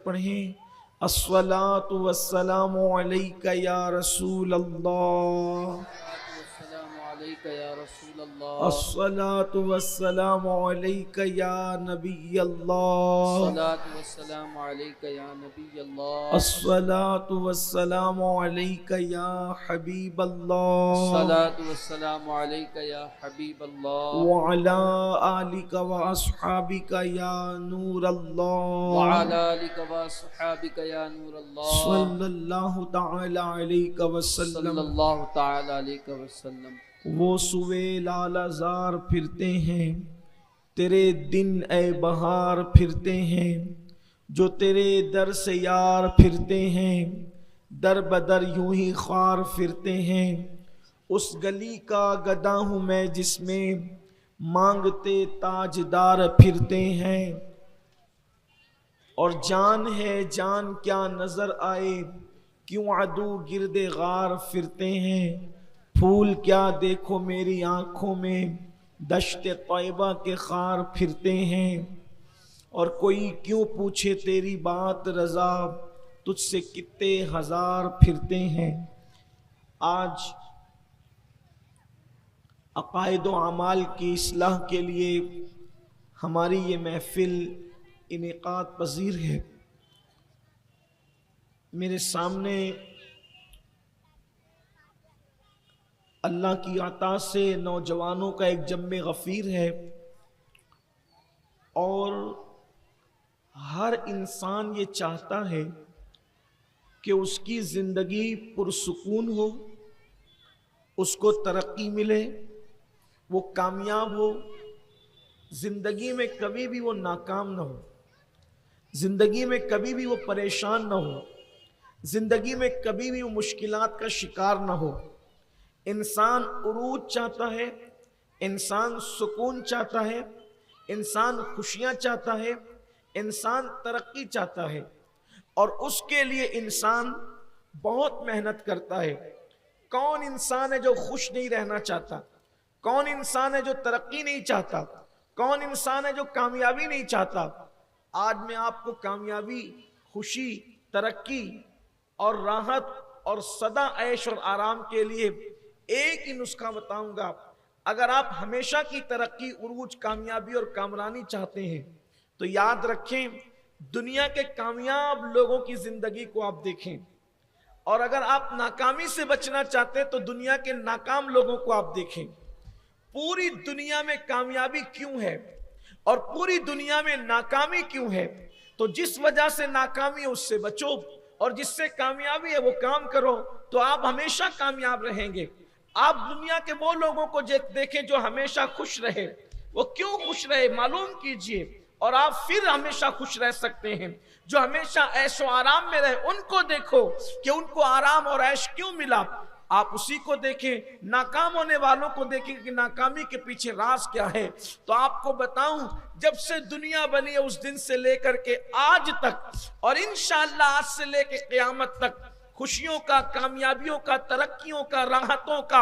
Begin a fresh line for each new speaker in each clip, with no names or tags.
पढ़ें अस्सलातु वस्सलामु अलैका या रसूल अल्लाह, अस्सलातु वस्सलामु अलैका या नबी अल्लाह, अस्सलातु वस्सलामु अलैका या हबीब अल्लाह, व अला आलिका व अस्हाबिका या नूर अल्लाह, सल्लल्लाहु तआला अलैहि वसल्लम। वो सुवे लालाजार फिरते हैं, तेरे दिन ए बहार फिरते हैं, जो तेरे दर से यार फिरते हैं, दर बदर यूं ही ख्वार फिरते हैं। उस गली का गदा हूँ मैं जिसमें मांगते ताजदार फिरते हैं। और जान है जान क्या नजर आए, क्यों अदू गिरदे गार फिरते हैं। फूल क्या देखो मेरी आंखों में, दश्ते तैयबा के खार फिरते हैं। और कोई क्यों पूछे तेरी बात रजा, तुझसे कितने हजार फिरते हैं। आज अकायद व अमाल की इस्लाह के लिए हमारी ये महफिल इनेकात पजीर है। मेरे सामने अल्लाह की अता से नौजवानों का एक जम्मे गफीर है, और हर इंसान ये चाहता है कि उसकी ज़िंदगी पुरसुकून हो, उसको तरक्की मिले, वो कामयाब हो, ज़िंदगी में कभी भी वो नाकाम ना हो, ज़िंदगी में कभी भी वो परेशान ना हो, ज़िंदगी में कभी भी वो मुश्किलात का शिकार ना हो। इंसान उरूज चाहता है, इंसान सुकून चाहता है, इंसान खुशियाँ चाहता है, इंसान तरक्की चाहता है, और उसके लिए इंसान बहुत मेहनत करता है। कौन इंसान है जो खुश नहीं रहना चाहता? कौन इंसान है जो तरक्की नहीं चाहता? कौन इंसान है जो कामयाबी नहीं चाहता? आज मैं आपको कामयाबी, खुशी, तरक्की और राहत और सदा ऐश और आराम के लिए एक ही नुस्खा बताऊंगा। अगर आप हमेशा की तरक्की, उरूज, कामयाबी और कामरानी चाहते हैं तो याद रखें, दुनिया के कामयाब लोगों की जिंदगी को आप देखें, और अगर आप नाकामी से बचना चाहते हैं तो दुनिया के नाकाम लोगों को आप देखें। पूरी दुनिया में कामयाबी क्यों है और पूरी दुनिया में नाकामी क्यों है? तो जिस वजह से नाकामी है उससे बचो, और जिससे कामयाबी है वो काम करो, तो आप हमेशा कामयाब रहेंगे। आप दुनिया के वो लोगों को देखें जो हमेशा खुश रहे, वो क्यों खुश रहे मालूम कीजिए, और आप फिर हमेशा खुश रह सकते हैं। जो हमेशा ऐशो आराम में रहे उनको देखो कि उनको आराम और ऐश क्यों मिला, आप उसी को देखें। नाकाम होने वालों को देखें कि नाकामी के पीछे राज क्या है। तो आपको बताऊं, जब से दुनिया बनी है उस दिन से लेकर के आज तक, और इंशाअल्लाह आज से लेकर क़यामत तक, खुशियों का, कामयाबियों का, तरक्कियों का, राहतों का,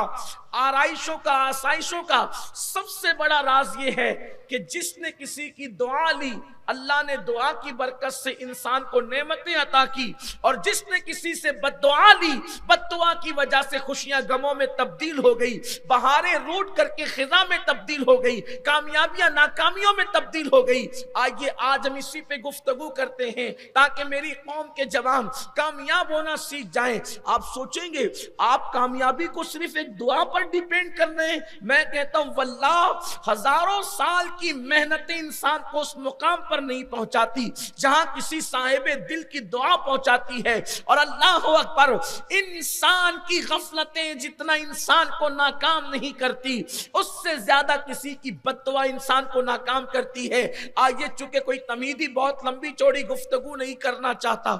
आराइशों का, आसाइशों का सबसे बड़ा राज ये है कि जिसने किसी की दुआ ली, अल्लाह ने दुआ की बरकत से इंसान को नेमतें अता की, और जिसने किसी से बद्दुआ ली, बद्दुआ की वजह से खुशियां गमों में तब्दील हो गई, बहारें रूठ करके खिजा में तब्दील हो गई, कामयाबियां नाकामियों में तब्दील हो गई। आइए आज हम इसी पे गुफ्तगू करते हैं ताकि मेरी कौम के जवान कामयाब होना सीख जाएं। आप सोचेंगे आप कामयाबी को सिर्फ एक दुआ पर डिपेंड कर रहे हैं। मैं कहता हूं वल्लाह हजारों साल की मेहनतें इंसान को उस मुकाम पर नहीं पहुंचाती जहां किसी साहिबे दिल की दुआ पहुंचाती है। और अल्लाह अकबर, इंसान की गफलतें जितना इंसान को नाकाम नहीं करती, उससे ज्यादा किसी की बद्दुआ इंसान को नाकाम करती है। आइए, चूंकि कोई तमीदी बहुत लंबी चौड़ी गुफ्तगू नहीं करना चाहता,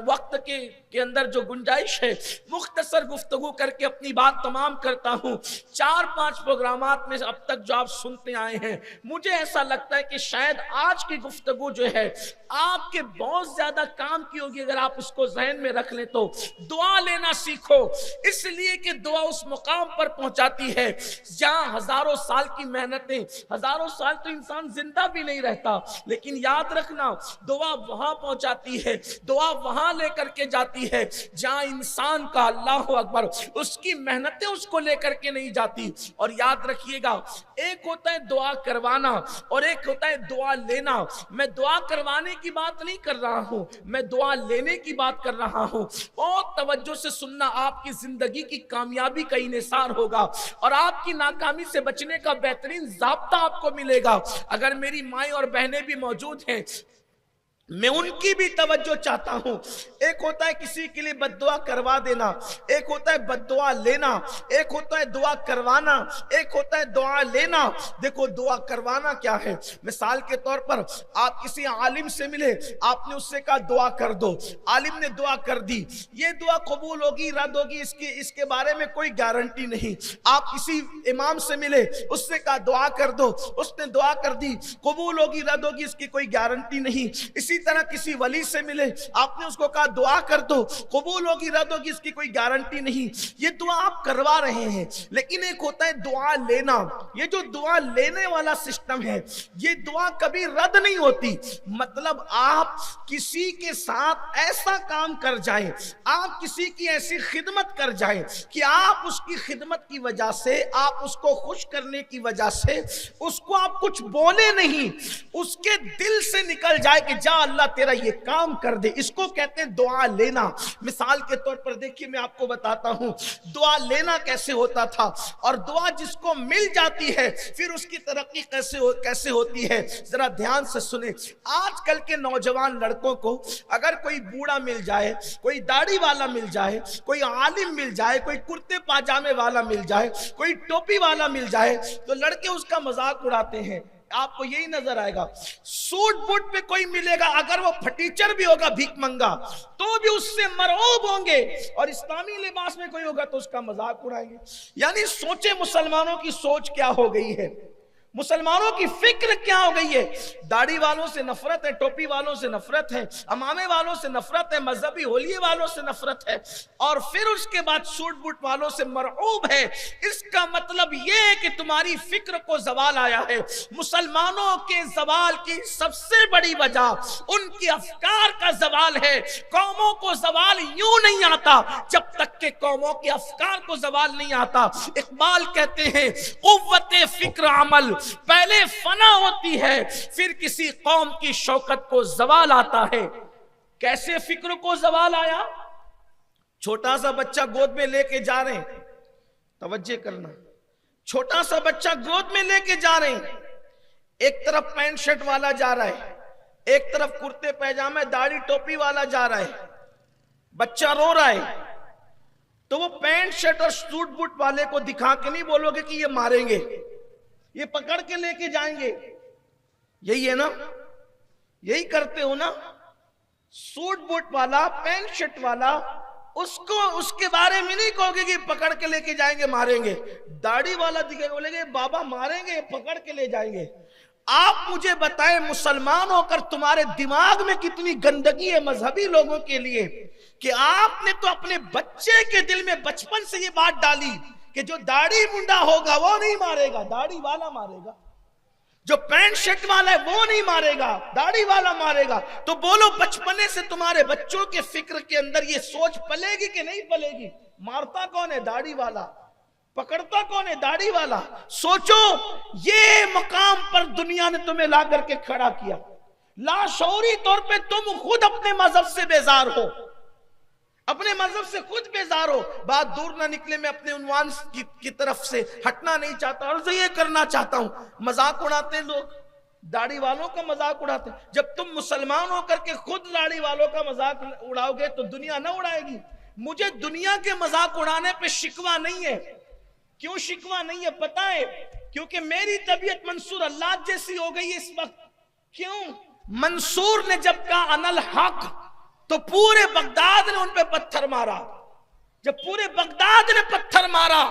वक्त के अंदर जो गुंजाइश है, मुख्तसर गुफ्तगू करके अपनी बात तमाम करता हूं 4-5 प्रोग्रामात में अब तक जो आप सुनते आए हैं, मुझे ऐसा लगता है कि शायद आज की गुफ्तगू जो है आपके बहुत ज्यादा काम की होगी अगर आप उसको ज़हन में रख लें। तो दुआ लेना सीखो, इसलिए कि दुआ उस मुकाम पर पहुंचाती है जहां हजारों साल की मेहनतें, हजारों साल तो इंसान जिंदा भी नहीं रहता, लेकिन याद रखना दुआ वहां पहुंचाती है, दुआ वहां लेकर के जाती है जहां इंसान का, अल्लाह अकबर, उसकी मेहनतें उसको लेकर के नहीं जाती। और याद रखिएगा, एक होता है दुआ करवाना और एक होता है दुआ लेना। मैं दुआ करवाने की बात नहीं कर रहा हूं, मैं दुआ लेने की बात कर रहा हूं। बहुत तवज्जो से सुनना, आपकी जिंदगी की कामयाबी का इन्हिसार होगा और आपकी नाकामी से बचने का बेहतरीन ज़ाब्ता आपको मिलेगा। अगर मेरी माएं और बहनें भी मौजूद हैं, मैं उनकी भी तवज्जो चाहता हूं। एक होता है किसी के लिए बद्दुआ करवा देना, एक होता है बद्दुआ लेना, एक होता है दुआ करवाना, एक होता है दुआ लेना। देखो दुआ करवाना क्या है, मिसाल के तौर पर आप किसी आलिम से मिले, आपने उससे कहा दुआ कर दो, आलिम ने दुआ कर दी, ये दुआ कबूल होगी रद्द होगी इसके बारे में कोई गारंटी नहीं। आप किसी इमाम से मिले, उससे कहा दुआ कर दो, उसने दुआ कर दी, कबूल होगी रद्द होगी इसकी कोई गारंटी नहीं। इसी तरह किसी वली से मिले, आपने उसको कहा दुआ कर दो, कबूल होगी रद्द होगी इसकी कोई गारंटी नहीं। ये दुआ आप करवा रहे हैं, लेकिन एक होता है दुआ लेना। ये जो दुआ लेने वाला सिस्टम है, ये दुआ कभी रद्द नहीं होती। मतलब आप किसी के साथ ऐसा काम कर जाएं, आप किसी की ऐसी खिदमत कर जाएं कि आप उसकी खिदमत की वजह से, आप उसको खुश करने की वजह से उसको आप कुछ बोले नहीं, उसके दिल से निकल जाए कि जा अल्लाह तेरा ये काम कर दे। इसको कहते हैं दुआ लेना। मिसाल के तौर पर देखिए, मैं आपको बताता हूं दुआ लेना कैसे होता था और दुआ जिसको मिल जाती है फिर उसकी तरक्की कैसे होती है। जरा ध्यान से सुने। आजकल के नौजवान लड़कों को अगर कोई बूढ़ा मिल जाए, कोई दाढ़ी वाला मिल जाए, कोई आलिम मिल जाए, कोई कुर्ते पाजामे वाला मिल जाए, कोई टोपी वाला मिल जाए, तो लड़के उसका मजाक उड़ाते हैं। आपको यही नजर आएगा। सूट बूट पे कोई मिलेगा, अगर वो फटीचर भी होगा, भीख मंगा, तो भी उससे मरऊब होंगे, और इस्लामी लिबास में कोई होगा तो उसका मजाक उड़ाएंगे। यानी सोचे मुसलमानों की सोच क्या हो गई है, मुसलमानों की फिक्र क्या हो गई है। दाढ़ी वालों से नफरत है, टोपी वालों से नफरत है, अमामे वालों से नफरत है, मजहबी होलिये वालों से नफरत है, और फिर उसके बाद सूट बूट वालों से मरऊब है। इसका मतलब यह है कि तुम्हारी फिक्र को जवाल आया है। मुसलमानों के जवाल की सबसे बड़ी वजह उनके अफकार का जवाल है। कौमों को जवाल यूं नहीं आता जब तक के कौमों के अफकार को जवाल नहीं आता। इकबाल कहते हैं कुव्वते फिक्र अमल पहले फना होती है, फिर किसी कौम की शौकत को जवाल आता है। कैसे फिक्र को जवाल आया? छोटा सा बच्चा गोद में लेके जा रहे हैं, तवज्जो करना, छोटा सा बच्चा गोद में लेके जा रहे हैं, एक तरफ पैंट शर्ट वाला जा रहा है, एक तरफ कुर्ते पैजामे दाढ़ी टोपी वाला जा रहा है, बच्चा रो रहा है, तो वो पैंट शर्ट और सूट बूट वाले को दिखा के नहीं बोलोगे कि ये मारेंगे, ये पकड़ के लेके जाएंगे। यही है ना, यही करते हो ना। सूट बूट वाला, पैंट शर्ट वाला, उसको उसके बारे में नहीं कहोगे कि पकड़ के लेके जाएंगे मारेंगे। दाढ़ी वाला दिखेगा, बोलेंगे बाबा मारेंगे, पकड़ के ले जाएंगे। आप मुझे बताएं, मुसलमान होकर तुम्हारे दिमाग में कितनी गंदगी है मजहबी लोगों के लिए कि आपने तो अपने बच्चे के दिल में बचपन से ये बात डाली कि जो दाढ़ी मुंडा होगा वो नहीं मारेगा, दाढ़ी वाला मारेगा। जो पैंट शर्ट वाला है वो नहीं मारेगा, दाढ़ी वाला मारेगा। तो बोलो, बचपने से तुम्हारे बच्चों के फिक्र के अंदर ये सोच पलेगी कि नहीं पलेगी? मारता कौन है? दाढ़ी वाला। पकड़ता कौन है? दाढ़ी वाला। सोचो, ये मकाम पर दुनिया ने तुम्हें ला करके खड़ा किया। लाशौरी तौर पे तुम खुद अपने मजहब से बेजार हो, अपने मजहब से खुद बेजार हो। बात दूर ना निकले, मैं अपने उन्वान की तरफ से हटना नहीं चाहता और ये करना चाहता हूं। मजाक उड़ाते लोग, दाढ़ी वालों का मजाक उड़ाते। जब तुम मुसलमान होकर के खुद दाढ़ी वालों का मजाक उड़ाओगे तो दुनिया ना उड़ाएगी। मुझे दुनिया के मजाक उड़ाने पे शिकवा नहीं है। क्यों शिकवा नहीं है पता है? क्योंकि मेरी तबीयत मंसूर अल्लाह जैसी हो गई है इस वक्त। क्यों? मंसूर ने जब कहा अनल हक, तो पूरे बगदाद ने उन पे पत्थर मारा। जब पूरे बगदाद ने पत्थर मारा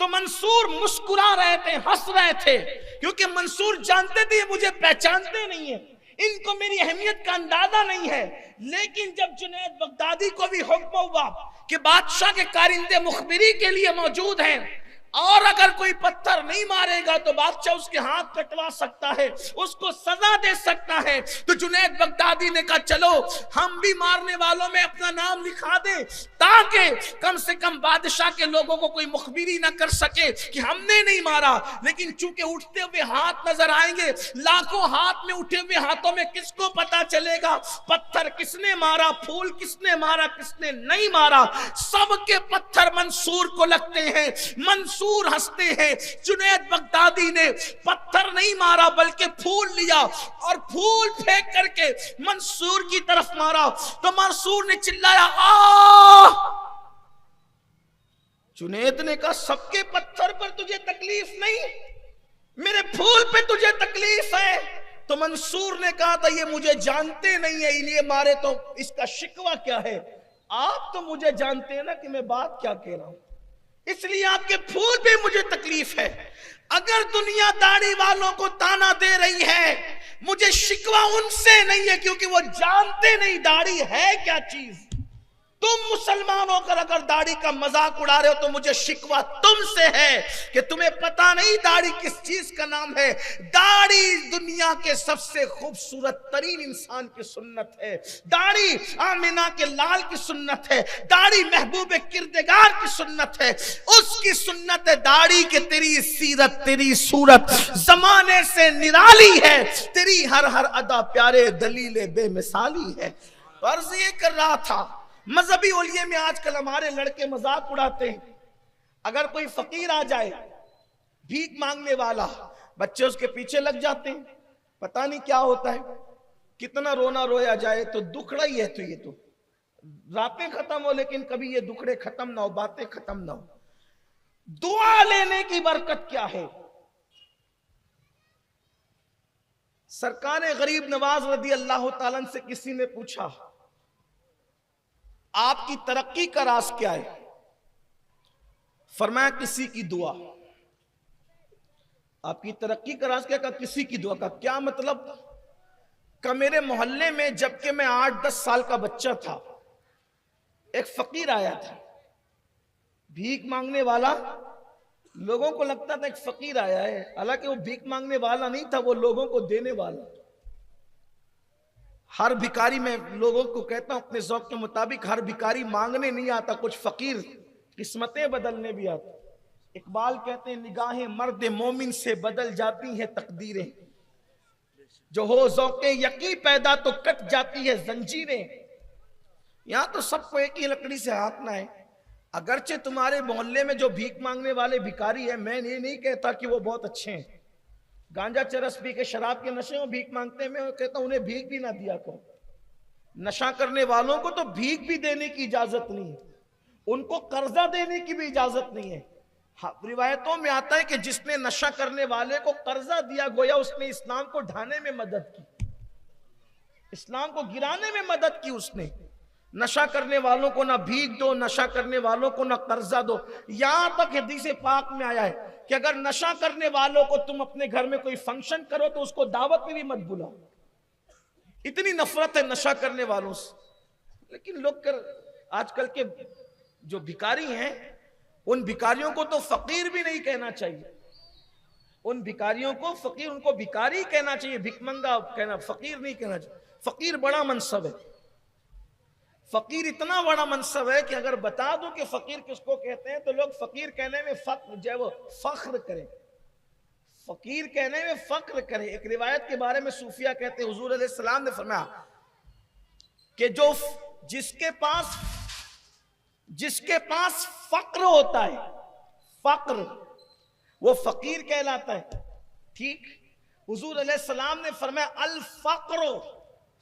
तो मंसूर मुस्कुरा रहे थे, हंस रहे थे, क्योंकि मंसूर जानते थे मुझे पहचानते नहीं है, इनको मेरी अहमियत का अंदाजा नहीं है। लेकिन जब जुनैद बगदादी को भी हुक्म हुआ कि बादशाह के कारिंदे मुखबिरी के लिए मौजूद हैं और अगर कोई पत्थर नहीं मारेगा तो बादशाह उसके हाथ कटवा सकता है, उसको सजा दे सकता है, तो जुनैद बगदादी ने कहा चलो हम भी मारने वालों में अपना नाम लिखा दें, ताकि कम से कम बादशाह के लोगों को कोई मुखबिरी ना कर सके कि हमने नहीं मारा। लेकिन चूंकि उठते हुए हाथ नजर आएंगे, लाखों हाथ में उठे हुए हाथों में किसको पता चलेगा पत्थर किसने मारा, फूल किसने मारा, किसने नहीं मारा। सबके पत्थर मंसूर को लगते हैं, मंसूर हंसते हैं। जुनैद बगदादी ने पत्थर नहीं मारा बल्कि फूल लिया और फूल फेंक करके मंसूर की तरफ मारा, तो मंसूर ने चिल्लाया आ। जुनैद ने कहा सबके पत्थर पर तुझे तकलीफ नहीं, मेरे फूल पे तुझे तकलीफ है। तो मंसूर ने कहा था ये मुझे जानते नहीं है इन्हें मारे, तो इसका शिकवा क्या है? आप तो मुझे जानते हैं ना कि मैं बात क्या कह रहा हूं, इसलिए आपके फूल पे मुझे तकलीफ है। अगर दुनिया दाढ़ी वालों को ताना दे रही है, मुझे शिकवा उनसे नहीं है, क्योंकि वो जानते नहीं दाढ़ी है क्या चीज। तुम मुसलमान होकर अगर दाढ़ी का मजाक उड़ा रहे हो तो मुझे शिकवा तुमसे है कि तुम्हें पता नहीं दाढ़ी किस चीज का नाम है। दाढ़ी दुनिया के सबसे खूबसूरत तरीन इंसान की सुन्नत है, दाढ़ी आमिना के लाल की सुन्नत है, दाढ़ी महबूब किरदगार की सुन्नत है, उसकी सुन्नत है दाढ़ी के तेरी सीरत तेरी सूरत जमाने से निराली है, तेरी हर हर अदा प्यारे दलील बेमिसाली है। अर्ज ये कर रहा था मजहबी ओलिये में आजकल हमारे लड़के मजाक उड़ाते हैं, अगर कोई फकीर आ जाए भीख मांगने वाला, बच्चे उसके पीछे लग जाते हैं, पता नहीं क्या होता है, कितना रोना रोया जाए तो दुखड़ा ही है। तो ये तो रातें खत्म हो लेकिन कभी ये दुखड़े खत्म ना हो, बातें खत्म ना हो। दुआ लेने की बरकत क्या है? सरकार गरीब नवाज रदी अल्लाह ताला से किसी ने पूछा आपकी तरक्की का राज क्या है? फरमाया किसी की दुआ। आपकी तरक्की का राज क्या? का किसी की दुआ। का क्या मतलब? का मेरे मोहल्ले में जबकि मैं 8-10 साल का बच्चा था, एक फकीर आया था भीख मांगने वाला। लोगों को लगता था एक फकीर आया है, हालांकि वो भीख मांगने वाला नहीं था, वो लोगों को देने वाला। हर भिखारी, मैं लोगों को कहता हूं अपने ज़ौक़ के मुताबिक, हर भिखारी मांगने नहीं आता, कुछ फकीर किस्मतें बदलने भी आता। इकबाल कहते हैं निगाहें मर्द मोमिन से बदल जाती हैं तकदीरें, जो हो ज़ौक़े यकी पैदा तो कट जाती है जंजीरें। यहां तो सबको एक ही लकड़ी से हाँकना है। अगरचे तुम्हारे मोहल्ले में जो भीख मांगने वाले भिखारी है, मैं ये नहीं कहता कि वो बहुत अच्छे हैं, गांजा चरस पी के शराब के नशे में भीख मांगते हैं, मैं कहता हूं उन्हें भीख भी ना दिया करो। नशा करने वालों को तो भीख भी देने की इजाजत नहीं है, उनको कर्जा देने की भी इजाजत नहीं है। हाँ, रिवायतों में आता है कि जिसने नशा करने वाले को कर्जा दिया गोया उसने इस्लाम को ढाने में मदद की, इस्लाम को गिराने में मदद की उसने। नशा करने वालों को ना भीख दो, नशा करने वालों को ना कर्जा दो। यहां तक हदीस पाक में आया है कि अगर नशा करने वालों को तुम अपने घर में कोई फंक्शन करो तो उसको दावत में भी मत बुलाओ। इतनी नफरत है नशा करने वालों से। लेकिन लोग आजकल के जो भिखारी हैं, उन भिखारियों को तो फकीर भी नहीं कहना चाहिए, उन भिखारियों को फकीर, उनको भिखारी कहना चाहिए, भिखमंगा कहना, फकीर नहीं कहना चाहिए। फकीर बड़ा मनसब है, फकीर इतना बड़ा मनसब है कि अगर बता दो कि फकीर किसको कहते हैं तो लोग फकीर कहने में फख्र करें, फकीर कहने में फख्र करें। एक रिवायत के बारे में सूफिया कहते हैं हुजूर अलैहि सलाम ने फरमाया कि जो जिसके पास फक्र होता है, फक्र, वो फकीर कहलाता है। ठीक, हुजूर अलैहि सलाम ने फरमाया अल फक्र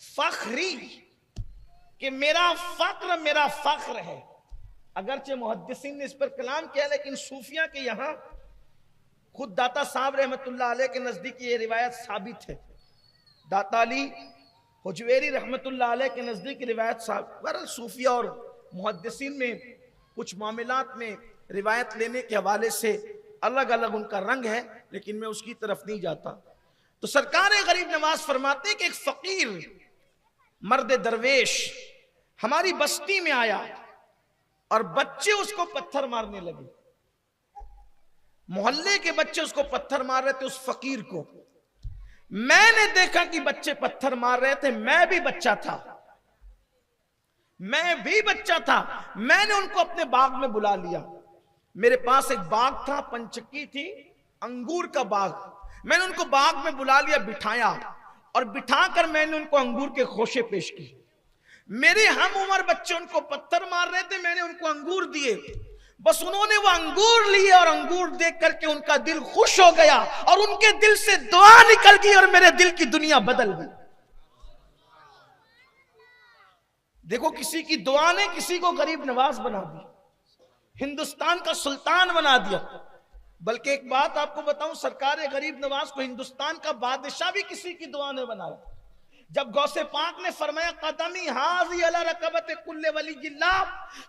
फख्री, कि मेरा फक्र मेरा फख्र है। अगरचे मुहद्दिसीन ने इस पर कलाम किया, लेकिन सूफिया के यहाँ खुद दाता साहब रहमतुल्लाह अलैह के नजदीक ये रिवायत साबित है। दाता अली हुजवेरी रहमतुल्लाह अलैह के नजदीक रिवायत साबित। बहरहाल सूफिया और मुहद्दिसीन में कुछ मामलात में रिवायत लेने के हवाले से अलग अलग उनका रंग है, लेकिन मैं उसकी तरफ नहीं जाता। तो सरकार गरीब नवाज फरमाते कि एक फकीर मर्द दरवेश हमारी बस्ती में आया और बच्चे उसको पत्थर मारने लगे। मोहल्ले के बच्चे उसको पत्थर मार रहे थे, उस फकीर को। मैंने देखा कि बच्चे पत्थर मार रहे थे, मैं भी बच्चा था। मैंने उनको अपने बाग में बुला लिया। मेरे पास एक बाग था, पंचक्की थी, अंगूर का बाग। मैंने उनको बाग में बुला लिया, बिठाया, और बिठाकर मैंने उनको अंगूर के खोशे पेश किए। मेरे हम उम्र बच्चे उनको पत्थर मार रहे थे, मैंने उनको अंगूर दिए। बस उन्होंने वो अंगूर लिए और अंगूर देख करके उनका दिल खुश हो गया और उनके दिल से दुआ निकल गई और मेरे दिल की दुनिया बदल गई। देखो, किसी की दुआ ने किसी को गरीब नवाज बना दिया, हिंदुस्तान का सुल्तान बना दिया। बल्कि एक बात आपको बताऊं, सरकार गरीब नवाज को हिंदुस्तान का बादशाह भी किसी की दुआ ने बनाया। जब गौसे पाक ने फरमाया कदमी हाजी अला रकबत कुल्ले वली जिल्ला,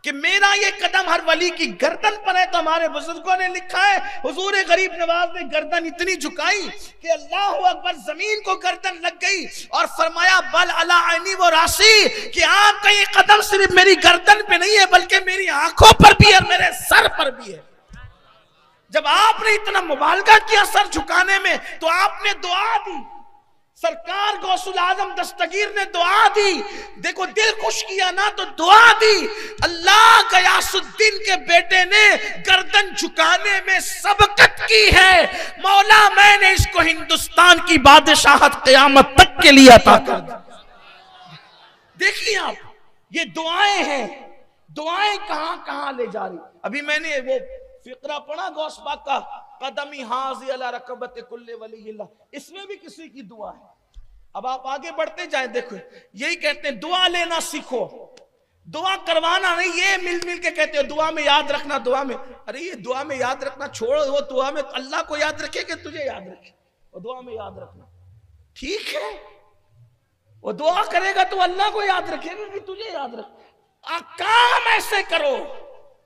कि मेरा ये कदम हर वली की गर्दन पर है, तो हमारे बुजुर्गों ने लिखा है हुजूर गरीब नवाज ने गर्दन इतनी झुकाई कि अल्लाह अकबर, जमीन को गर्दन लग गई और फरमाया बल अला आईनी वो राशि, कि आपका ये कदम सिर्फ मेरी गर्दन पे नहीं है बल्कि मेरी आंखों पर भी है, मेरे सर पर भी है। जब आपने इतना मुबालगा किया सर झुकाने में, तो आपने दुआ दी। सरकार गौसुल आजम दस्तगीर ने दुआ दी। देखो, दिल खुश किया ना तो दुआ दी। अल्लाह गयासुद्दीन के बेटे ने गर्दन झुकाने में सबकत की है। मौला, मैंने इसको हिंदुस्तान की बादशाहत क़यामत तक के लिए अता कर दी। देखिए आप, ये दुआएं हैं, दुआएं कहां कहां ले जा रही। अभी मैंने वो फिक्रा पढ़ा गौस पाक का, कदमी हाजी अला रकबत कुल्ले वलील्लाह, इसमें भी किसी की दुआ है। अब आप आगे बढ़ते जाएं, देखो यही कहते हैं दुआ लेना सीखो, दुआ करवाना नहीं। ये मिल मिल के कहते हो दुआ में याद रखना, दुआ में। अरे ये दुआ में याद रखना छोड़ो, वो दुआ में अल्लाह को याद रखे कि तुझे याद रखे, वो दुआ में याद रखना ठीक है। वो दुआ करेगा तो अल्लाह को याद रखेगा कि तुझे याद रखे। काम ऐसे करो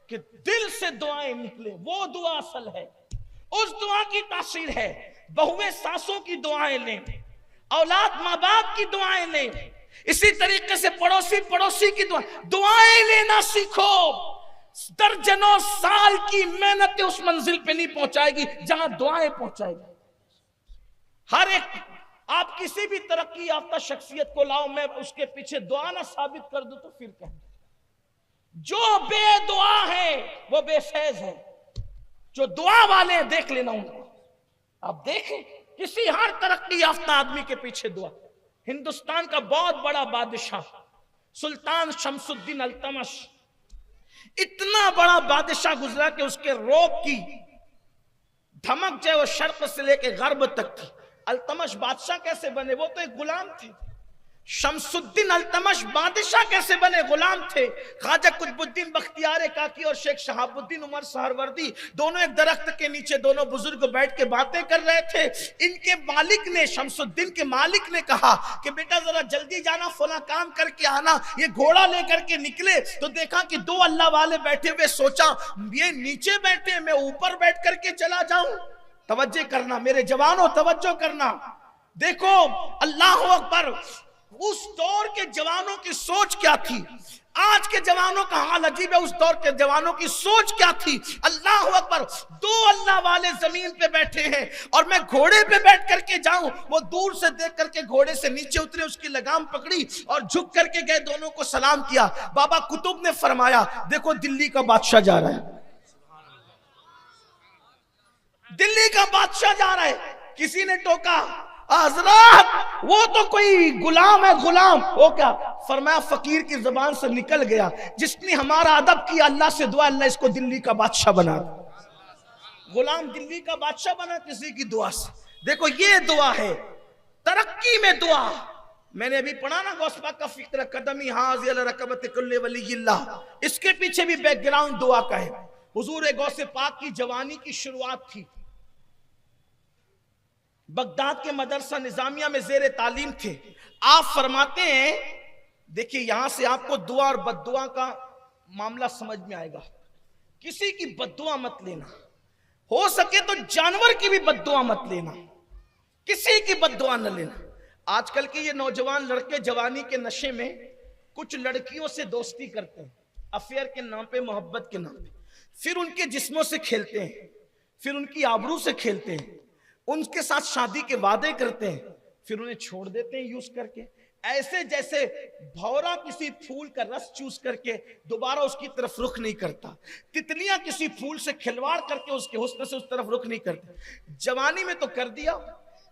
कि दिल से दुआएं निकले, वो दुआ असल है, उस दुआ की तासीर है। बहुएं सासों की दुआएं लें, औलाद माँ बाप की दुआएं लें, इसी तरीके से पड़ोसी की दुआएं लेना सीखो। दर्जनों साल की मेहनत उस मंजिल पे नहीं पहुंचाएगी जहां दुआएं पहुंचाएगी। हर एक, आप किसी भी तरक्की याफ्ता शख्सियत को लाओ, मैं उसके पीछे दुआ ना साबित कर दूं तो फिर कहें जो बेदुआ है वो बेफैज है। जो दुआ वाले हैं देख लेना उनको। आप देखें, किसी हर तरक्की याफ्ता आदमी के पीछे दुआ। हिंदुस्तान का बहुत बड़ा बादशाह सुल्तान शमसुद्दीन अल्तमश, इतना बड़ा बादशाह गुजरा कि उसके रोग की धमक जो है वो शर्क से लेकर गर्ब तक थी। अल्तमश बादशाह कैसे बने? वो तो एक गुलाम थे। शमसुद्दीन अल्तमश बादशाह कैसे बने? गुलाम थे। ख्वाजा कुतुबुद्दीन बख्तियार काकी और शेख शहाबुद्दीन उमर सहरवर्दी दोनों एक दरख्त के नीचे दोनों बुजुर्ग बैठ के बातें कर रहे थे। इनके मालिक ने, शमसुद्दीन के मालिक ने कहा कि बेटा जरा जल्दी जाना, फला काम करके आना। ये घोड़ा लेकर के निकले तो देखा कि दो अल्लाह वाले बैठे हुए। सोचा ये नीचे बैठे, मैं ऊपर बैठ करके चला जाऊं। तवज्जो करना मेरे जवानों, तवज्जो करना। देखो अल्लाह अकबर, उस दौर के जवानों की सोच क्या थी, आज के जवानों का हाल अजीब है। उस दौर के जवानों की सोच क्या थी? अल्लाह अकबर, दो अल्लाह वाले जमीन पे बैठे हैं और मैं घोड़े पे बैठ करके जाऊं। वो दूर से देख करके घोड़े से नीचे उतरे, उसकी लगाम पकड़ी और झुक करके गए, दोनों को सलाम किया। बाबा कुतुब ने फरमाया देखो दिल्ली का बादशाह जा रहा है, दिल्ली का बादशाह जा रहा है। किसी ने टोका, हज़रत वो तो कोई गुलाम है, गुलाम। वो क्या? फरमाया फकीर की जुबान से निकल गया, जिसने हमारा अदब किया अल्लाह से दुआ, अल्लाह इसको दिल्ली का बादशाह बना। गुलाम दिल्ली का बादशाह बना किसी की दुआ से। देखो ये दुआ है, तरक्की में दुआ। मैंने अभी पढ़ा ना गौसपाक का फिक्र, कदमी हाज़ी अला रकबत कुल्ले वलील्लाह, इसके पीछे भी बैकग्राउंड दुआ का है। हुजूर गौसे पाक की जवानी की शुरुआत थी, बगदाद के मदरसा निजामिया में जेर तालीम थे। आप फरमाते हैं, देखिए यहां से आपको दुआ और बद्दुआ का मामला समझ में आएगा किसी की बद्दुआ मत लेना, हो सके तो जानवर की भी बद्दुआ मत लेना, किसी की बद्दुआ न लेना। आजकल के ये नौजवान लड़के जवानी के नशे में कुछ लड़कियों से दोस्ती करते हैं, अफेयर के नाम पे, मोहब्बत के नाम पे, फिर उनके जिस्मों से खेलते हैं, फिर उनकी आबरू से खेलते हैं, उनके साथ शादी के वादे करते हैं, फिर उन्हें छोड़ देते हैं यूज करके। ऐसे जैसे भौरा किसी फूल का रस चूस करके दोबारा उसकी तरफ रुख नहीं करता, तितलियां किसी फूल से खिलवाड़ करके उसके हुस्न से उस तरफ रुख नहीं करती। जवानी में तो कर दिया,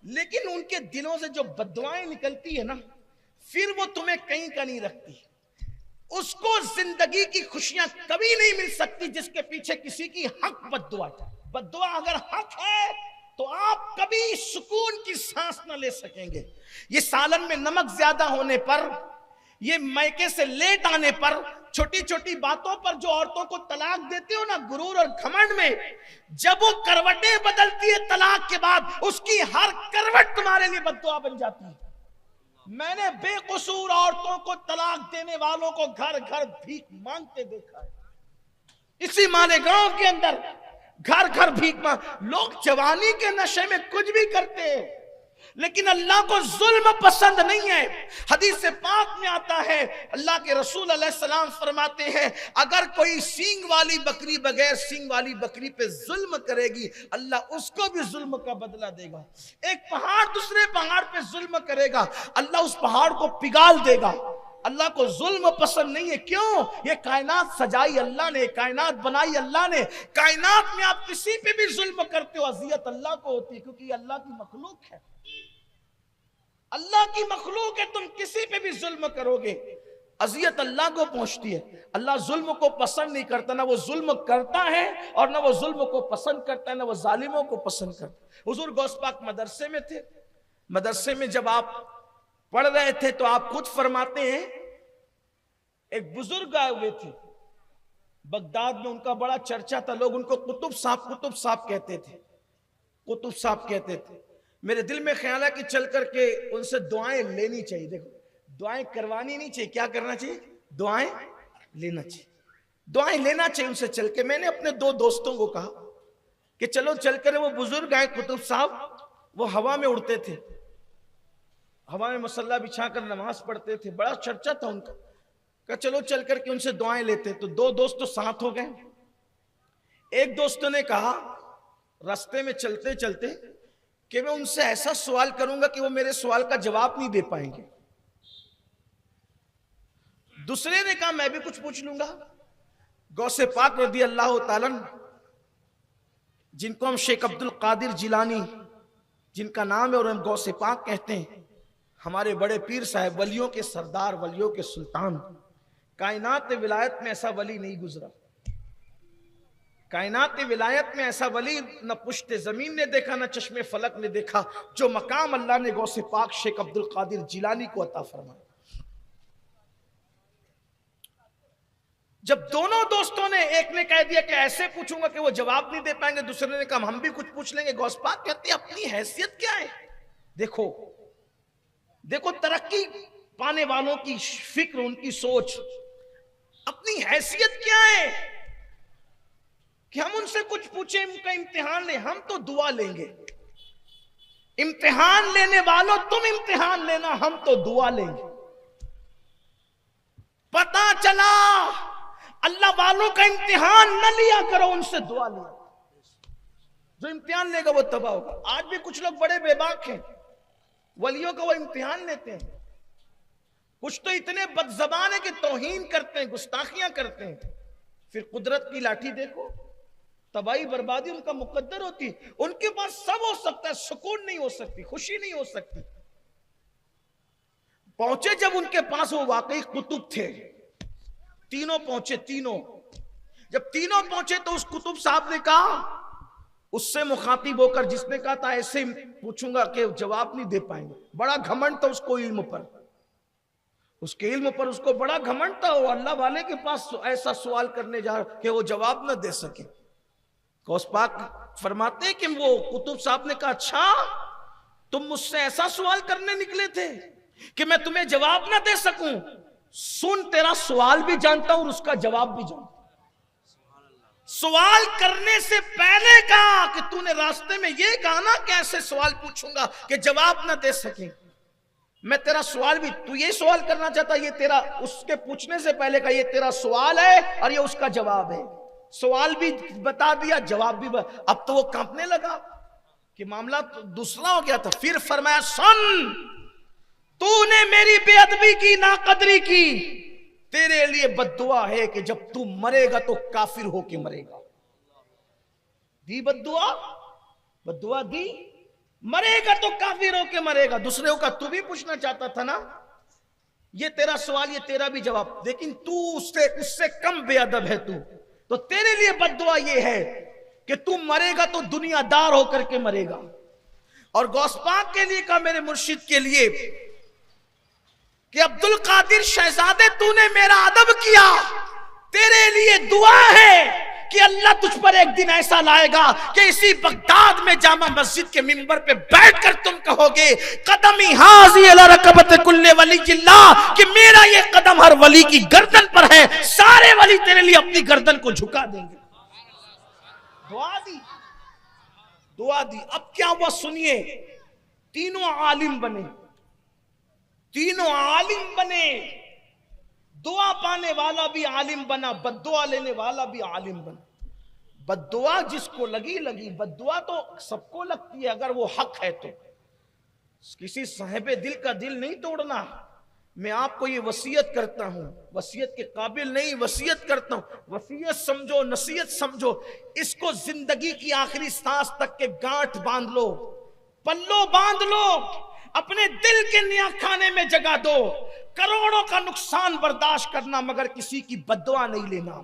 लेकिन उनके दिलों से जो बद्दुआएं निकलती है ना, फिर वो तुम्हें कहीं का नहीं रखती। उसको जिंदगी की खुशियां कभी नहीं मिल सकती जिसके पीछे किसी की हक बद्दुआ। बद्दुआ अगर हक है तो आप कभी सुकून की सांस न ले सकेंगे। ये सालन में नमक ज्यादा होने पर, ये मैके से लेट आने पर, छोटी छोटी बातों पर जो औरतों को तलाक देते हो ना, गुरूर और घमंड में, जब वो करवटें बदलती है तलाक के बाद, उसकी हर करवट तुम्हारे लिए बद्दुआ बन जाती है। मैंने बेकसूर औरतों को तलाक देने वालों को घर घर भीख मांगते देखा है। इसी मालेगांव के अंदर घर घर भीख मांग। लोग जवानी के नशे में कुछ भी करते हैं, लेकिन अल्लाह को जुल्म पसंद नहीं है। हदीस से पाक में आता है, अल्लाह के रसूल अलैहिस्सलाम फरमाते हैं, अगर कोई सींग वाली बकरी बगैर सींग वाली बकरी पे जुल्म करेगी, अल्लाह उसको भी जुल्म का बदला देगा। एक पहाड़ दूसरे पहाड़ पे जुल्म करेगा, अल्लाह उस पहाड़ को पिघाल देगा। अल्लाह को जुल्म पसंद नहीं है। क्यों? ये कायनात सजाई अल्लाह ने, कायनात बनाई अल्लाह ने। कायनात में आप किसी पे भी जुल्म करते हो, अजियत अल्लाह को होती है, क्योंकि अल्लाह की मखलूक है। अल्लाह की मखलूक है, तुम किसी पे भी जुल्म करोगे अजियत अल्लाह को पहुंचती है। अल्लाह जुल्म को पसंद नहीं करता, ना वो जुल्म करता है और ना वो जुल्म को पसंद करता है, ना वो जालिमों को पसंद करता। हुजूर गौस पाक मदरसे में थे, मदरसे में जब आप पढ़ रहे थे तो आप खुद फरमाते हैं, एक बुजुर्ग आए हुए थे बगदाद में, उनका बड़ा चर्चा था, लोग उनको कुतुब साहब कहते थे, कुतुब साहब कहते थे। मेरे दिल में ख्याल है कि चल करके उनसे दुआएं लेनी चाहिए। देखो, दुआएं करवानी नहीं चाहिए, क्या करना चाहिए? दुआएं लेना चाहिए, दुआएं लेना चाहिए उनसे चल के। मैंने अपने दो दोस्तों को कहा कि चलो चल कर, वो बुजुर्ग आए कुतुब साहब, वो हवा में उड़ते थे, हवा में मसल्ला बिछाकर नमाज पढ़ते थे, बड़ा चर्चा था उनका। कहा चलो चल करके उनसे दुआएं लेते। तो दो दोस्त तो साथ हो गए। एक दोस्तों ने कहा रास्ते में चलते चलते कि मैं उनसे ऐसा सवाल करूंगा कि वो मेरे सवाल का जवाब नहीं दे पाएंगे। दूसरे ने कहा मैं भी कुछ पूछ लूंगा। गौसे पाक रदी अल्लाह ताला, जिनको हम शेख अब्दुल कादिर जिलानी, जिनका नाम है और हम गौसे पाक कहते हैं, हमारे बड़े पीर साहब, वलियों के सरदार, वलियों के सुल्तान। कायनात विलायत में ऐसा वली नहीं गुजरा, कायनात विलायत में ऐसा वली न पुश्ते जमीन ने देखा, न चश्मे फलक ने देखा, जो मकाम अल्लाह ने गौसे पाक शेख अब्दुल कादिर जिलानी को अता फरमाया। जब दोनों दोस्तों ने, एक ने कह दिया कि ऐसे पूछूंगा कि वो जवाब नहीं दे पाएंगे, दूसरे ने कहा हम भी कुछ पूछ लेंगे। गौस पाक कहते हैं अपनी हैसियत क्या है? देखो देखो, तरक्की पाने वालों की फिक्र, उनकी सोच, अपनी हैसियत क्या है कि हम उनसे कुछ पूछें, उनका इम्तिहान लें। हम तो दुआ लेंगे। इम्तिहान लेने वालों, तुम इम्तिहान लेना, हम तो दुआ लेंगे। पता चला अल्लाह वालों का इम्तिहान न लिया करो, उनसे दुआ लिया। जो इम्तिहान लेगा वो तबाह होगा। आज भी कुछ लोग बड़े बेबाक हैं, वलियों का वो इम्तिहान लेते हैं। कुछ तो इतने बदजबान है कि तौहीन करते हैं, गुस्ताखियां करते हैं। फिर कुदरत की लाठी देखो, तबाही बर्बादी उनका मुकद्दर होती है। उनके पास सब हो सकता है, सुकून नहीं हो सकती, खुशी नहीं हो सकती। पहुंचे जब उनके पास, वो वाकई कुतुब थे। तीनों पहुंचे, तीनों। जब तीनों पहुंचे तो उस कुतुब साहब ने कहा, उससे मुखातिब होकर, जिसने कहा था ऐसे पूछूंगा कि जवाब नहीं दे पाएंगे, बड़ा घमंड था उसको इल्म पर, उसके इल्म पर उसको बड़ा घमंड था। वो अल्लाह वाले के पास ऐसा सवाल करने जा कि वो जवाब न दे सके। गौस पाक फरमाते हैं कि वो कुतुब साहब ने कहा, अच्छा तुम मुझसे ऐसा सवाल करने निकले थे कि मैं तुम्हें जवाब ना दे सकूं? सुन, तेरा सवाल भी जानता हूं और उसका जवाब भी जानता हूं। सवाल करने से पहले कहा कि तूने रास्ते में ये कहा ना कैसे सवाल पूछूंगा कि जवाब ना दे सके। मैं तेरा सवाल भी, तू ये सवाल करना चाहता, ये तेरा, उसके पूछने से पहले का ये तेरा सवाल है और ये उसका जवाब है। सवाल भी बता दिया, जवाब भी अब तो वो कांपने लगा कि मामला तो दूसरा हो गया था। फिर फरमाया, सुन, तूने मेरी बेअदबी की, नाकदरी की, तेरे लिए बद्दुआ है कि जब तू मरेगा तो काफिर होके मरेगा। दी बद्दुआ, बद्दुआ दी, मरेगा तो काफिर होके मरेगा। दूसरे का तू भी पूछना चाहता था ना, ये तेरा सवाल, ये तेरा भी जवाब, लेकिन तू उससे कम बेअदब है तू, तो तेरे लिए बद्दुआ ये है कि तू मरेगा तो दुनियादार होकर के मरेगा। और गौस पाक के लिए कहा, मेरे मुर्शिद के लिए, कि अब्दुल कादिर शहजादे, तूने मेरा अदब किया, तेरे लिए दुआ है कि अल्लाह तुझ पर एक दिन ऐसा लाएगा कि इसी बगदाद में जामा मस्जिद के मिंबर पे बैठकर तुम कहोगे, कदमी हाजी अला रकबत कुल्ले वली जिल्ला, कि मेरा ये कदम हर वली की गर्दन पर है, सारे वली तेरे लिए अपनी गर्दन को झुका देंगे। दुआ दी, दुआ दी। अब क्या हुआ सुनिए, तीनों आलिम बने, तीनों आलिम बने। दुआ पाने वाला भी आलिम बना, बद्दुआ लेने वाला भी आलिम बना। बद्दुआ जिसको लगी लगी, बद्दुआ तो सबको लगती है अगर वो हक है तो। किसी साहिबे दिल का दिल नहीं तोड़ना। मैं आपको ये वसीयत करता हूं, वसीयत के काबिल नहीं, वसीयत करता हूं, वसीयत समझो, नसीहत समझो, इसको जिंदगी की आखिरी सांस तक के गांठ बांध लो, पल्लो बांध लो, अपने दिल के निया खाने में जगा दो। करोड़ों का नुकसान बर्दाश्त करना मगर किसी की बद्दुआ नहीं लेना।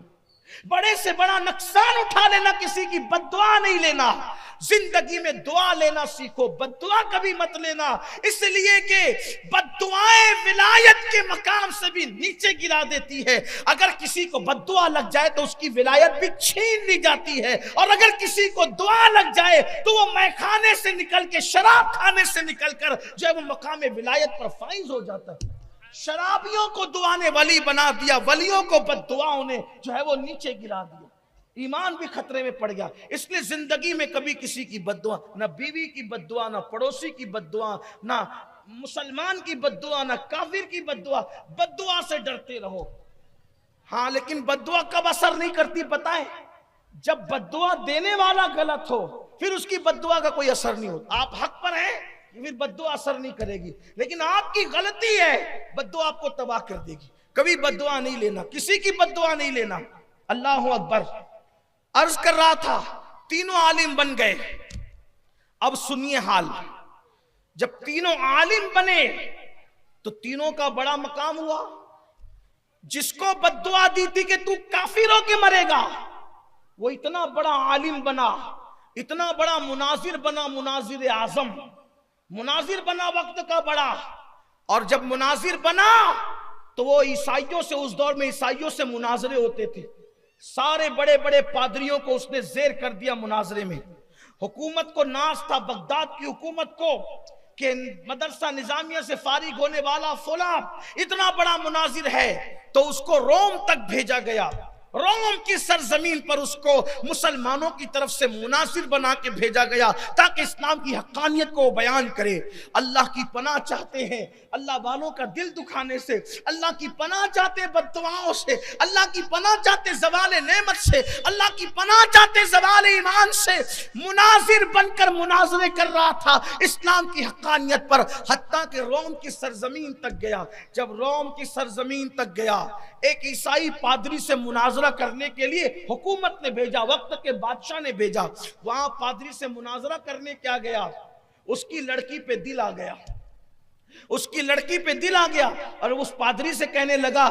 बड़े से बड़ा नुकसान उठा लेना, किसी की बद्दुआ नहीं लेना। जिंदगी में दुआ लेना सीखो, बद्दुआ कभी मत लेना, इसलिए कि बद्दुआएं विलायत के मकाम से भी नीचे गिरा देती है। अगर किसी को बद्दुआ लग जाए तो उसकी विलायत भी छीन ली जाती है, और अगर किसी को दुआ लग जाए तो वो मैखाने से निकल के, शराब खाने से निकलकर जो है वो मकाम विलायत पर फाइज हो जाता है। शराबियों को दुआ ने वली बना दिया, वलियों को बद्दुआओं ने जो है वो नीचे गिरा दिया। ईमान भी खतरे में पड़ गया। इसलिए जिंदगी में कभी किसी की बद्दुआ, ना बीवी की बद्दुआ, ना पड़ोसी की बद्दुआ, ना मुसलमान की बद्दुआ, ना काफिर की बद्दुआ, बद्दुआ से डरते रहो। हाँ, लेकिन बद्दुआ कब असर नहीं करती पता है? जब बद्दुआ देने वाला गलत हो, फिर उसकी बद्दुआ का कोई असर नहीं होता। आप हक पर हैं, फिर बद्दुआ असर नहीं करेगी, लेकिन आपकी गलती है, बद्दुआ आपको तबाह कर देगी। कभी बद्दुआ नहीं लेना, किसी की बद्दुआ नहीं लेना। अल्लाह अकबर। अर्ज कर रहा था, तीनों आलिम बन गए। अब सुनिए हाल, जब तीनों आलिम बने तो तीनों का बड़ा मकाम हुआ। जिसको बद्दुआ दी थी कि तू काफिर होके मरेगा, वो इतना बड़ा आलिम बना, इतना बड़ा मुनाजिर बना, मुनाजिर आजम, मुनाजिर बना वक्त का बड़ा। और जब मुनाजिर बना तो वो ईसाइयों से, उस दौर में ईसाइयों से मुनाजरे होते थे। सारे बड़े बड़े पादरियों को उसने जेर कर दिया मुनाजरे में। हुकूमत को नाज था, बगदाद की हुकूमत को, कि मदरसा निजामिया से फारिग होने वाला फुला इतना बड़ा मुनाजिर है, तो उसको रोम तक भेजा गया। रोम की सरजमीन पर उसको मुसलमानों की तरफ से मुनासिर बना के भेजा गया, ताकि इस्लाम की हक्कानियत को बयान करे। अल्लाह की पनाह चाहते हैं अल्लाह वालों का दिल दुखाने से, अल्लाह की पनाह चाहते बद्दुआओं से, अल्लाह की पनाह चाहते ज़वाले नेमत से, अल्लाह की पनाह चाहते ज़वाले ईमान से। मुनाजिर बनकर मुनाजरे कर रहा था इस्लाम की हक्कानियत पर, हत्ता के रोम की सरजमीन तक गया। जब रोम की सरजमीन तक गया, एक ईसाई पादरी से मुनाजरा करने के लिए हुकूमत ने भेजा, वक्त के बादशाह ने भेजा। वहां पादरी से मुनाजरा करने क्या गया, उसकी लड़की पे दिल आ गया, उसकी लड़की पे दिल आ गया, और उस पादरी से कहने लगा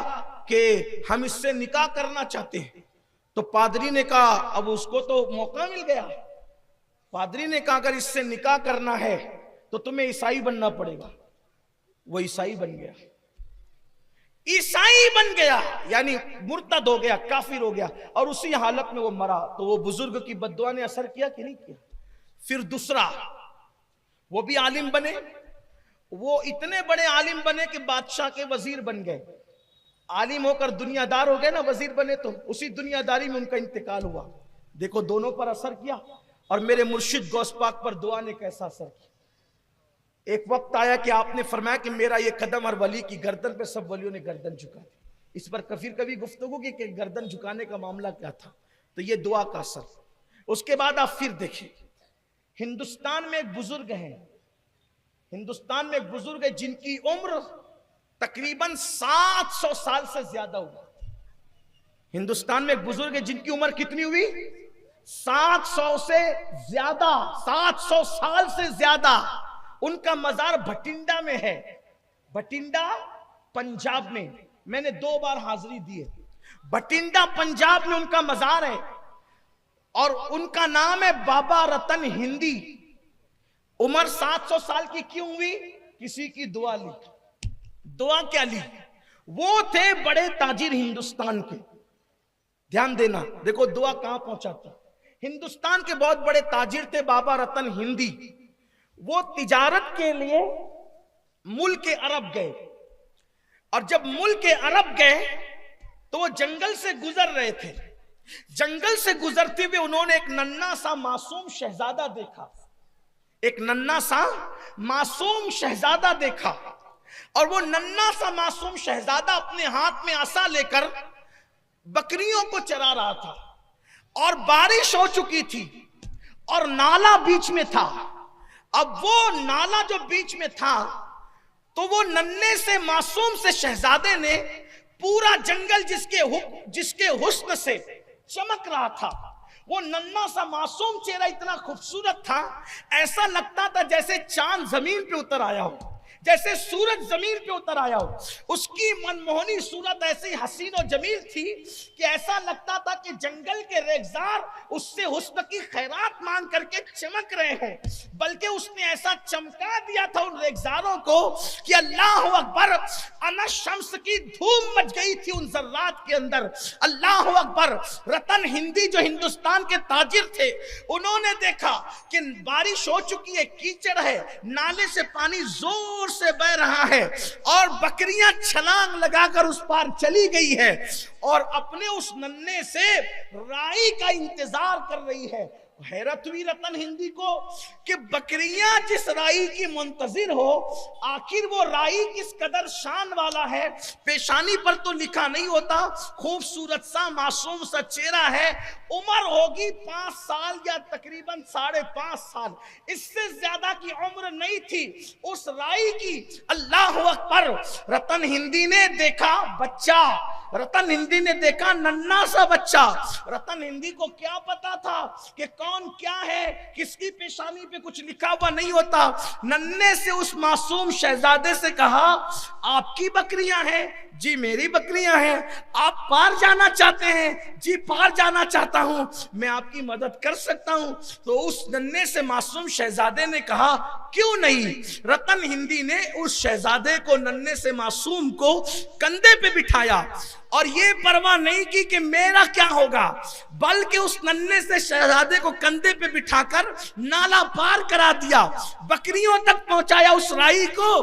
कि हम इससे निकाह करना चाहते हैं। तो पादरी ने कहा, अब उसको तो मौका मिल गया। पादरी ने कहा, अगर इससे निकाह करना है तो तुम्हें ईसाई बनना पड़ेगा। वो ईसाई बन गया, ईसाई बन गया, यानी मुर्तद हो गया, काफिर हो गया, और उसी हालत में वो मरा। तो वो बुजुर्ग की बद्दुआ ने असर किया कि नहीं किया? फिर दूसरा, वो भी आलिम बने, वो इतने बड़े आलिम बने कि बादशाह के वजीर बन गए। आलिम होकर दुनियादार हो गए ना, वजीर बने तो उसी दुनियादारी में उनका इंतकाल हुआ। देखो दोनों पर असर किया, और मेरे मुर्शिद गौस पाक पर दुआ ने कैसा असर किया। एक वक्त आया कि आपने फरमाया कि मेरा ये कदम और वली की गर्दन पे सब वलियों ने गर्दन झुका दी। इस पर कभी गुफ्तगू की कि गर्दन झुकाने का मामला क्या था, तो ये दुआ का असर। उसके बाद आप फिर देखें, हिंदुस्तान में एक बुजुर्ग हैं, हिंदुस्तान में एक बुजुर्ग है जिनकी उम्र तकरीबन 700 साल से ज्यादा हुई। हिंदुस्तान में एक बुजुर्ग है जिनकी उम्र कितनी हुई? 700 से ज्यादा, 700 साल से ज्यादा। उनका मजार भटिंडा में है, भटिंडा पंजाब में। मैंने 2 बार हाजिरी दी है। भटिंडा पंजाब में उनका मजार है, और उनका नाम है बाबा रतन हिंदी। उम्र 700 साल की क्यों हुई? किसी की दुआ ली। दुआ क्या ली? वो थे बड़े ताजिर हिंदुस्तान के। ध्यान देना, देखो दुआ कहां पहुंचाता। हिंदुस्तान के बहुत बड़े ताजिर थे बाबा रतन हिंदी। वो तिजारत के लिए मुल्क अरब गए, और जब मुल्क अरब गए तो वो जंगल से गुजर रहे थे। जंगल से गुजरते हुए उन्होंने एक नन्हा सा मासूम शहजादा देखा, एक नन्हा सा मासूम शहजादा देखा। और वो नन्हा सा मासूम शहजादा अपने हाथ में आसा लेकर बकरियों को चरा रहा था, और बारिश हो चुकी थी, और नाला बीच में था। अब वो नाला जो बीच में था, तो वो नन्हे से मासूम से शहजादे ने पूरा जंगल जिसके हुस्न से चमक रहा था, वो नन्हा सा मासूम चेहरा इतना खूबसूरत था, ऐसा लगता था जैसे चांद जमीन पे उतर आया हो, जैसे सूरज जमीन पे उतर आया हो। उसकी मनमोहनी सूरत ऐसी हसीन और जमील थी कि ऐसा लगता था कि जंगल के रेगजार उससे हुस्न की खैरात मांग करके चमक रहे हैं। बल्कि उसने ऐसा चमका दिया था उन रेगजारों को कि अल्लाह अकबर, अनस शम्स की धूम मच गई थी उन जर्रात के अंदर। अल्लाह अकबर। रतन हिंदी जो हिंदुस्तान के ताजिर थे, उन्होंने देखा कि बारिश हो चुकी है, कीचड़ है, नाले से पानी जोर से बह रहा है, और बकरियां छलांग लगाकर उस पार चली गई है, और अपने उस नन्हे से राई का इंतजार कर रही है। हैरत हुई रतन हिंदी को कि बकरियां जिस राई की मुंतजिर हो, आखिर वो राई किस कदर शान वाला है। पेशानी पर तो लिखा नहीं होता, खूबसूरत सा मासूम सा चेहरा है, उम्र होगी 5 साल या तकरीबन 5.5 साल, इससे ज्यादा की उम्र नहीं थी उस राई की। अल्लाह अकबर। रतन हिंदी ने देखा बच्चा, रतन हिंदी ने देखा नन्हा सा बच्चा। रतन हिंदी को क्या पता था कि कौन क्या है, किसकी पेशानी पे कुछ लिखा हुआ नहीं होता। नन्हे से उस मासूम शहजादे से कहा, आपकी बकरियां हैं? जी मेरी बकरियां हैं। आप पार जाना चाहते हैं? जी पार जाना चाहता हूं, मैं आपकी मदद कर सकता हूं। तो उस नन्हे से मासूम शहजादे ने कहा, क्यों नहीं। रतन हिंदी ने उस शहजादे को, नन्हे से मासूम को कंधे पे बिठाया, और ये परवाह नहीं की कि मेरा क्या होगा, बल्कि उस नन्हे से शहजादे को कंधे पे बिठाकर नाला पार करा दिया, बकरियों तक पहुंचाया उस राई को।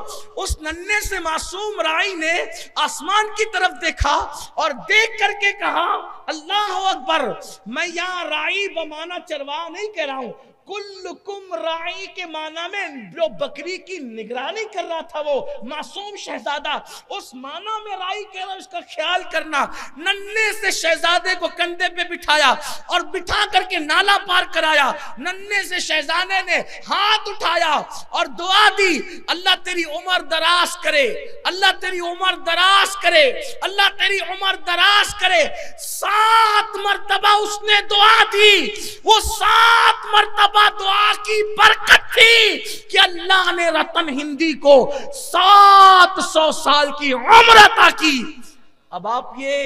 उस नन्हे से मासूम राई ने आसमान की तरफ देखा, और देख करके कहा, अल्लाह अकबर। मैं यहाँ राई बमाना चरवा नहीं कह रहा हूं, कुल्लुकुम राई के माना में जो बकरी की निगरानी कर रहा था वो मासूम शहजादा, उस माना में राई कह रहा, उसका ख्याल करना। नन्हे से शहजादे को कंधे पे बिठाया और बिठा करके नाला पार कराया। नन्हे से शहजादे ने हाथ उठाया और दुआ दी, अल्लाह तेरी उम्र दराज करे, अल्लाह तेरी उम्र दराज करे, अल्लाह तेरी उम्र दराज करे। 7 मरतबा उसने दुआ दी। वो 7 मरतबा दुआ की बरकत थी कि अल्लाह ने रतन हिंदी को 700 साल की उम्र अता की। अब आप ये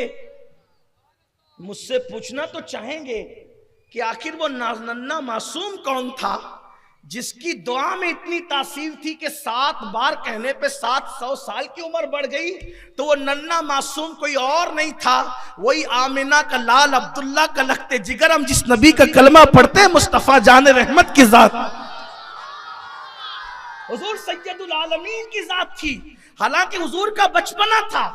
मुझसे पूछना तो चाहेंगे कि आखिर वो नन्हा मासूम कौन था जिसकी दुआ में इतनी तासीर थी कि 7 बार कहने पे 700 साल की उम्र बढ़ गई। तो वो नन्हा मासूम कोई और नहीं था, वही आमिना का लाल अब्दुल्ला का लखते जिगर, हम जिस नबी का कलमा पढ़ते हैं, मुस्तफा जान रहमत की जात, हुजूर सैयदुल आलमीन की जात थी। हालांकि हुजूर का बचपना था।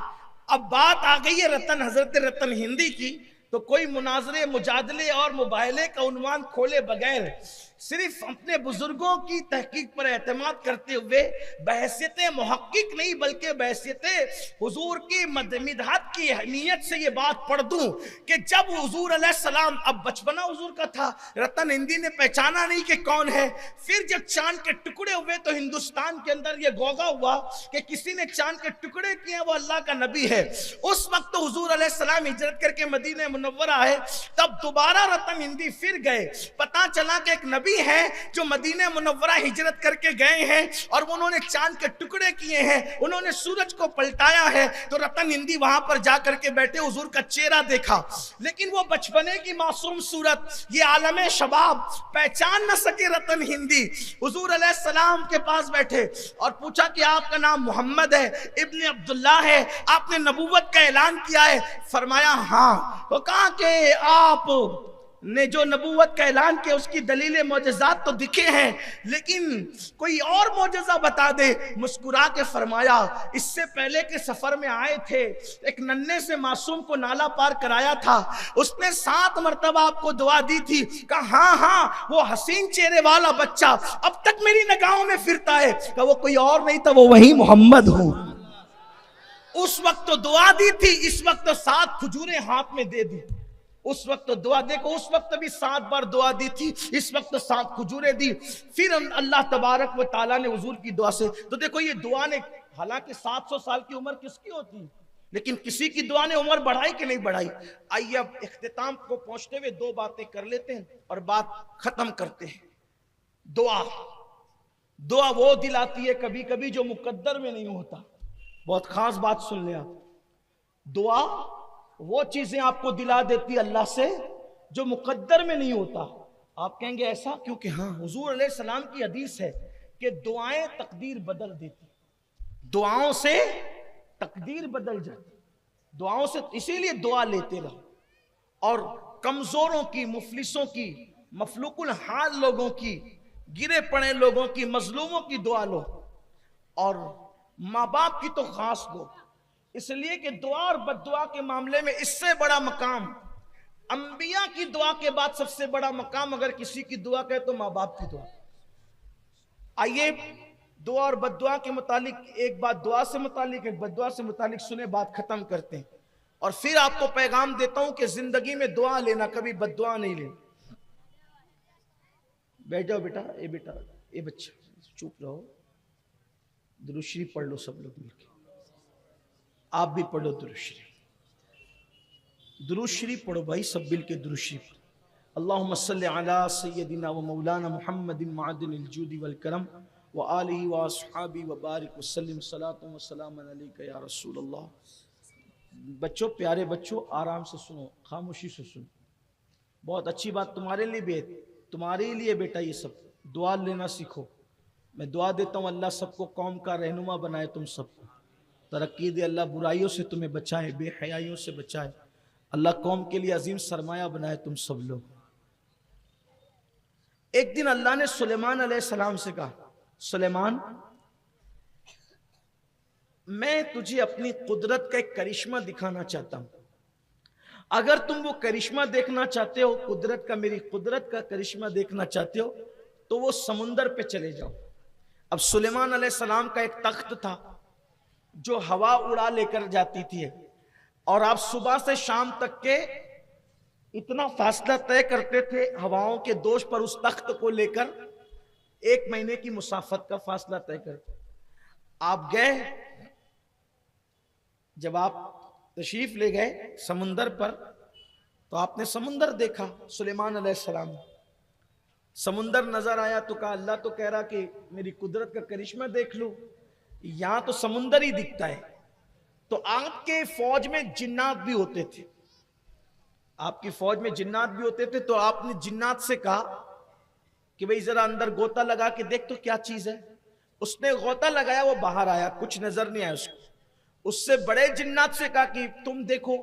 अब बात आ गई है हजरत रतन हिंदी की, तो कोई मुनाजरे, मुजादले और मुबाहले का उन्वान खोले बगैर सिर्फ अपने बुजुर्गों की तहकीक पर एतमाद करते हुए बहसियत मुहक्किक नहीं बल्कि बहसियत हुजूर की मदमिदात की अहमियत से ये बात पढ़ दूं कि जब हुजूर अलैहिस्सलाम, अब बचपना हुजूर का था, रतन हिंदी ने पहचाना नहीं कि कौन है। फिर जब चांद के टुकड़े हुए तो हिंदुस्तान के अंदर ये गोगा हुआ कि किसी ने चांद के टुकड़े किए, वो अल्लाह का नबी है। उस वक्त तो हुजूर अलैहिस्सलाम हिजरत करके मदीने मुनव्वरा है, तब दोबारा रतन हिंदी फिर गए, पता चला कि एक नबी है जो मदीने मुनव्वरा हिजरत करके गए हैं और उन्होंने चांद के टुकड़े किए हैं, उन्होंने सूरज को पलटाया है। तो रतन हिंदी वहां पर जाकर के बैठे हुजूर का चेहरा देखा, लेकिन वो बचपने की मासूम सूरत, ये आलमे शबाब पहचान न सके रतन हिंदी। हुजूर अलैहिस्सलाम के पास बैठे और पूछा कि आपका नाम मोहम्मद है, इब्न अब्दुल्लाह है, आपने नबूवत का ऐलान किया है? फरमाया हाँ। तो कहा कि आप ने जो नबूवत का ऐलान किया उसकी दलील मौजज़ात तो दिखे हैं, लेकिन कोई और मौजज़ा बता दे। मुस्कुरा के फरमाया, इससे पहले के सफर में आए थे, एक नन्हे से मासूम को नाला पार कराया था, उसने 7 मरतबा आपको दुआ दी थी। कहा हाँ हाँ, वो हसीन चेहरे वाला बच्चा अब तक मेरी निगाहों में फिरता है। कहा वो कोई और नहीं था, वो वही मोहम्मद हूं। उस वक्त तो दुआ दी थी, इस वक्त तो 7 खजूरें हाथ में दे दी। उस वक्त तो दुआ, देखो उस वक्त भी 7 बार दुआ दी थी, इस वक्त तो 7 खजूरें दी। फिर अल्लाह तबारक व ताला ने हुजूर की दुआ से, तो देखो ये दुआ ने, हालांकि 700 साल की उम्र किसकी होती है, लेकिन किसी की दुआ ने उम्र बढ़ाई कि नहीं बढ़ाई। आइए अब इख्तिताम को पहुंचते हुए 2 बातें कर लेते हैं और बात खत्म करते हैं। दुआ, दुआ वो दिलाती है कभी कभी जो मुकद्दर में नहीं होता। बहुत खास बात सुन ले आप, दुआ वो चीजें आपको दिला देती अल्लाह से जो मुकद्दर में नहीं होता। आप कहेंगे ऐसा क्योंकि हाँ, हुजूर अलैहिस्सलाम की हदीस है कि दुआएं तकदीर बदल देती, दुआओं से तकदीर बदल जाती, दुआओं से, इसीलिए दुआ लेते रहो। और कमजोरों की, मुफलिसों की, मफलूकुल हाल लोगों की, गिरे पड़े लोगों की, मजलूमों की दुआ लो, और माँ बाप की तो खास लो, इसलिए कि दुआ और बद्दुआ के मामले में इससे बड़ा मकाम, अंबिया की दुआ के बाद सबसे बड़ा मकाम अगर किसी की दुआ कहे तो माँ बाप की दुआ। आइए दुआ और बद्दुआ के मुतालिक एक बात दुआ से मुतालिक, एक बद्दुआ से मुतालिक सुने, बात खत्म करते हैं और फिर आपको पैगाम देता हूं कि जिंदगी में दुआ लेना, कभी बद्दुआ नहीं लेना। बैठ जाओ बेटा, ये बच्चा चुप रहो, दुरूद शरीफ पढ़ लो सब लोग मिलकर, आप भी पढ़ो दुरूद शरीफ, दुरूद शरीफ पढ़ो भाई, सब मिल के दुरूद शरीफ। अल्लाहुम्मा सल्लि अला सय्यदिना व मौलाना मुहम्मदिन मअदिनिल जूदि वल करम व आलिहि व अस्हाबी व बारिक वसल्लिम सलातु व सलामन अलैका या रसूल अल्लाह। बच्चों, प्यारे बच्चों, आराम से सुनो, खामोशी से सुनो, बहुत अच्छी बात तुम्हारे लिए भी है, तुम्हारे लिए बेटा ये सब दुआ लेना सीखो। मैं दुआ देता हूँ अल्लाह सबको कौम का रहनुमा बनाए, तुम सबको तरक्की दे, अल्लाह बुराइयों से तुम्हें बचाए, बेहयाइयों से बचाए, अल्लाह कौम के लिए अजीम सरमाया बनाए तुम सब लोग। एक दिन अल्लाह ने सुलेमान अलैहिस्सलाम से कहा, सुलेमान मैं तुझे अपनी कुदरत का एक करिश्मा दिखाना चाहता हूं, अगर तुम वो करिश्मा देखना चाहते हो, कुदरत का, मेरी कुदरत का करिश्मा देखना चाहते हो तो वो समुंदर पे चले जाओ। अब सुलेमान अलैहिस्सलाम का एक तख्त था जो हवा उड़ा लेकर जाती थी, और आप सुबह से शाम तक के इतना फासला तय करते थे हवाओं के दोष पर, उस तख्त को लेकर 1 महीने की मुसाफत का फासला तय करते। आप गए, जब आप तशरीफ ले गए समुंदर पर तो आपने समुंदर देखा, सुलेमान अलैहिस्सलाम, समुंदर नजर आया तो कहा अल्लाह तो कह रहा कि मेरी कुदरत का करिश्मा देख लो, यहां तो समुंदर ही दिखता है। तो आपके फौज में जिन्नात भी होते थे, आपकी फौज में जिन्नात भी होते थे, तो आपने जिन्नात से कहा कि भाई जरा अंदर गोता लगा के देख तो क्या चीज है। उसने गोता लगाया, वो बाहर आया, कुछ नजर नहीं आया उसको। उससे बड़े जिन्नात से कहा कि तुम देखो,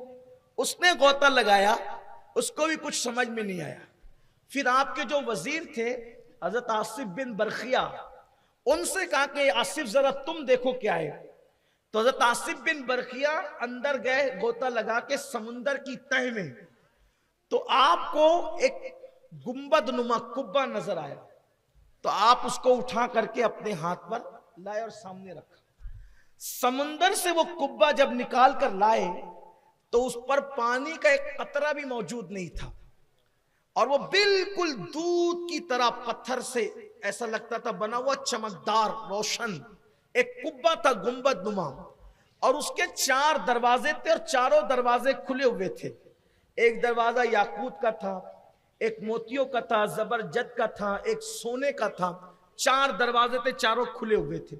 उसने गोता लगाया, उसको भी कुछ समझ में नहीं आया। फिर आपके जो वजीर थे हजरत आसिफ बिन बरखिया, उनसे कहा कि आसिफ जरा तुम देखो क्या है। तो हजरत आसिफ बिन बरखिया अंदर गए, गोता लगा के समुंदर की तह में तो आपको एक गुंबद नुमा कुब्बा नजर आया, तो आप उसको उठा करके अपने हाथ पर लाए और सामने रखा। समुंदर से वो कुब्बा जब निकाल कर लाए तो उस पर पानी का एक कतरा भी मौजूद नहीं था, और वो बिल्कुल दूध की तरह पत्थर से ऐसा लगता था बना हुआ, चमकदार रोशन एक कुब्बा था गुंबद नुमा। और उसके 4 दरवाजे थे और चारों दरवाजे खुले हुए थे। एक दरवाजा याकूत का था, एक मोतियों का था, जबरजद का था, एक सोने का था। 4 दरवाजे थे, चारों खुले हुए थे।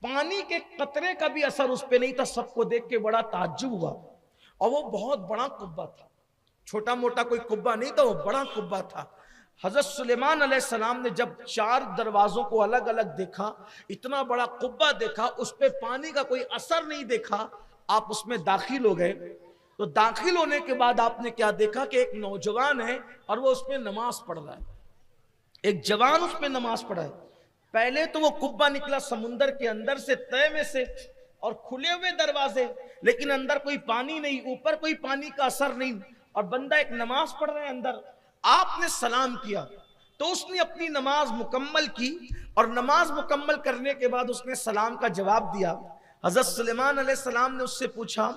पानी के कतरे का भी असर उस पर नहीं था। सबको देख के बड़ा ताज्जुब हुआ। और वो बहुत बड़ा कुब्बा था, छोटा मोटा कोई कुब्बा नहीं था, वो बड़ा कुब्बा था। हजरत सुलेमान अलैहिस्सलाम ने जब 4 दरवाजों को अलग अलग देखा, इतना बड़ा कुब्बा देखा, उस पे पानी का कोई असर नहीं देखा, आप उसमें दाखिल हो गए। तो दाखिल होने के बाद आपने क्या देखा कि एक नौजवान है और वो उसमें नमाज पढ़ रहा है, एक जवान उसमें नमाज पढ़ा है। पहले तो वो कुब्बा निकला समुंदर के अंदर से, तय में से, और खुले हुए दरवाजे, लेकिन अंदर कोई पानी नहीं, ऊपर कोई पानी का असर नहीं, और बंदा एक नमाज पढ़ रहा है अंदर। आपने सलाम किया तो उसने अपनी नमाज मुकम्मल की, और नमाज मुकम्मल करने के बाद उसने सलाम का जवाब दिया। हजरत सुलेमान अलैहिस्सलाम ने उससे पूछा,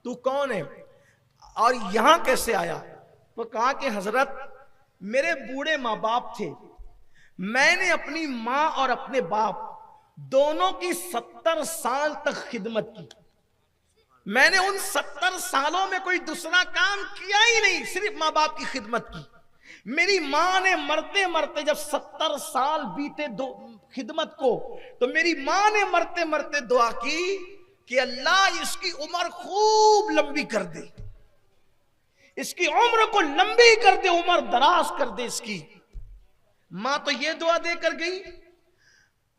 तू कौन है और यहां कैसे आया? तो कहा कि हजरत, मेरे बूढ़े माँ बाप थे, मैंने अपनी माँ और अपने बाप दोनों की 70 साल तक खिदमत की। मैंने उन 70 सालों में कोई दूसरा काम किया ही नहीं, सिर्फ माँ बाप की खिदमत की। मेरी माँ ने मरते मरते जब 70 साल बीते खिदमत को, तो मेरी माँ ने मरते मरते दुआ की कि अल्लाह इसकी उम्र खूब लंबी कर दे, इसकी उम्र को लंबी कर दे, उम्र दराज कर दे इसकी। माँ तो ये दुआ देकर गई।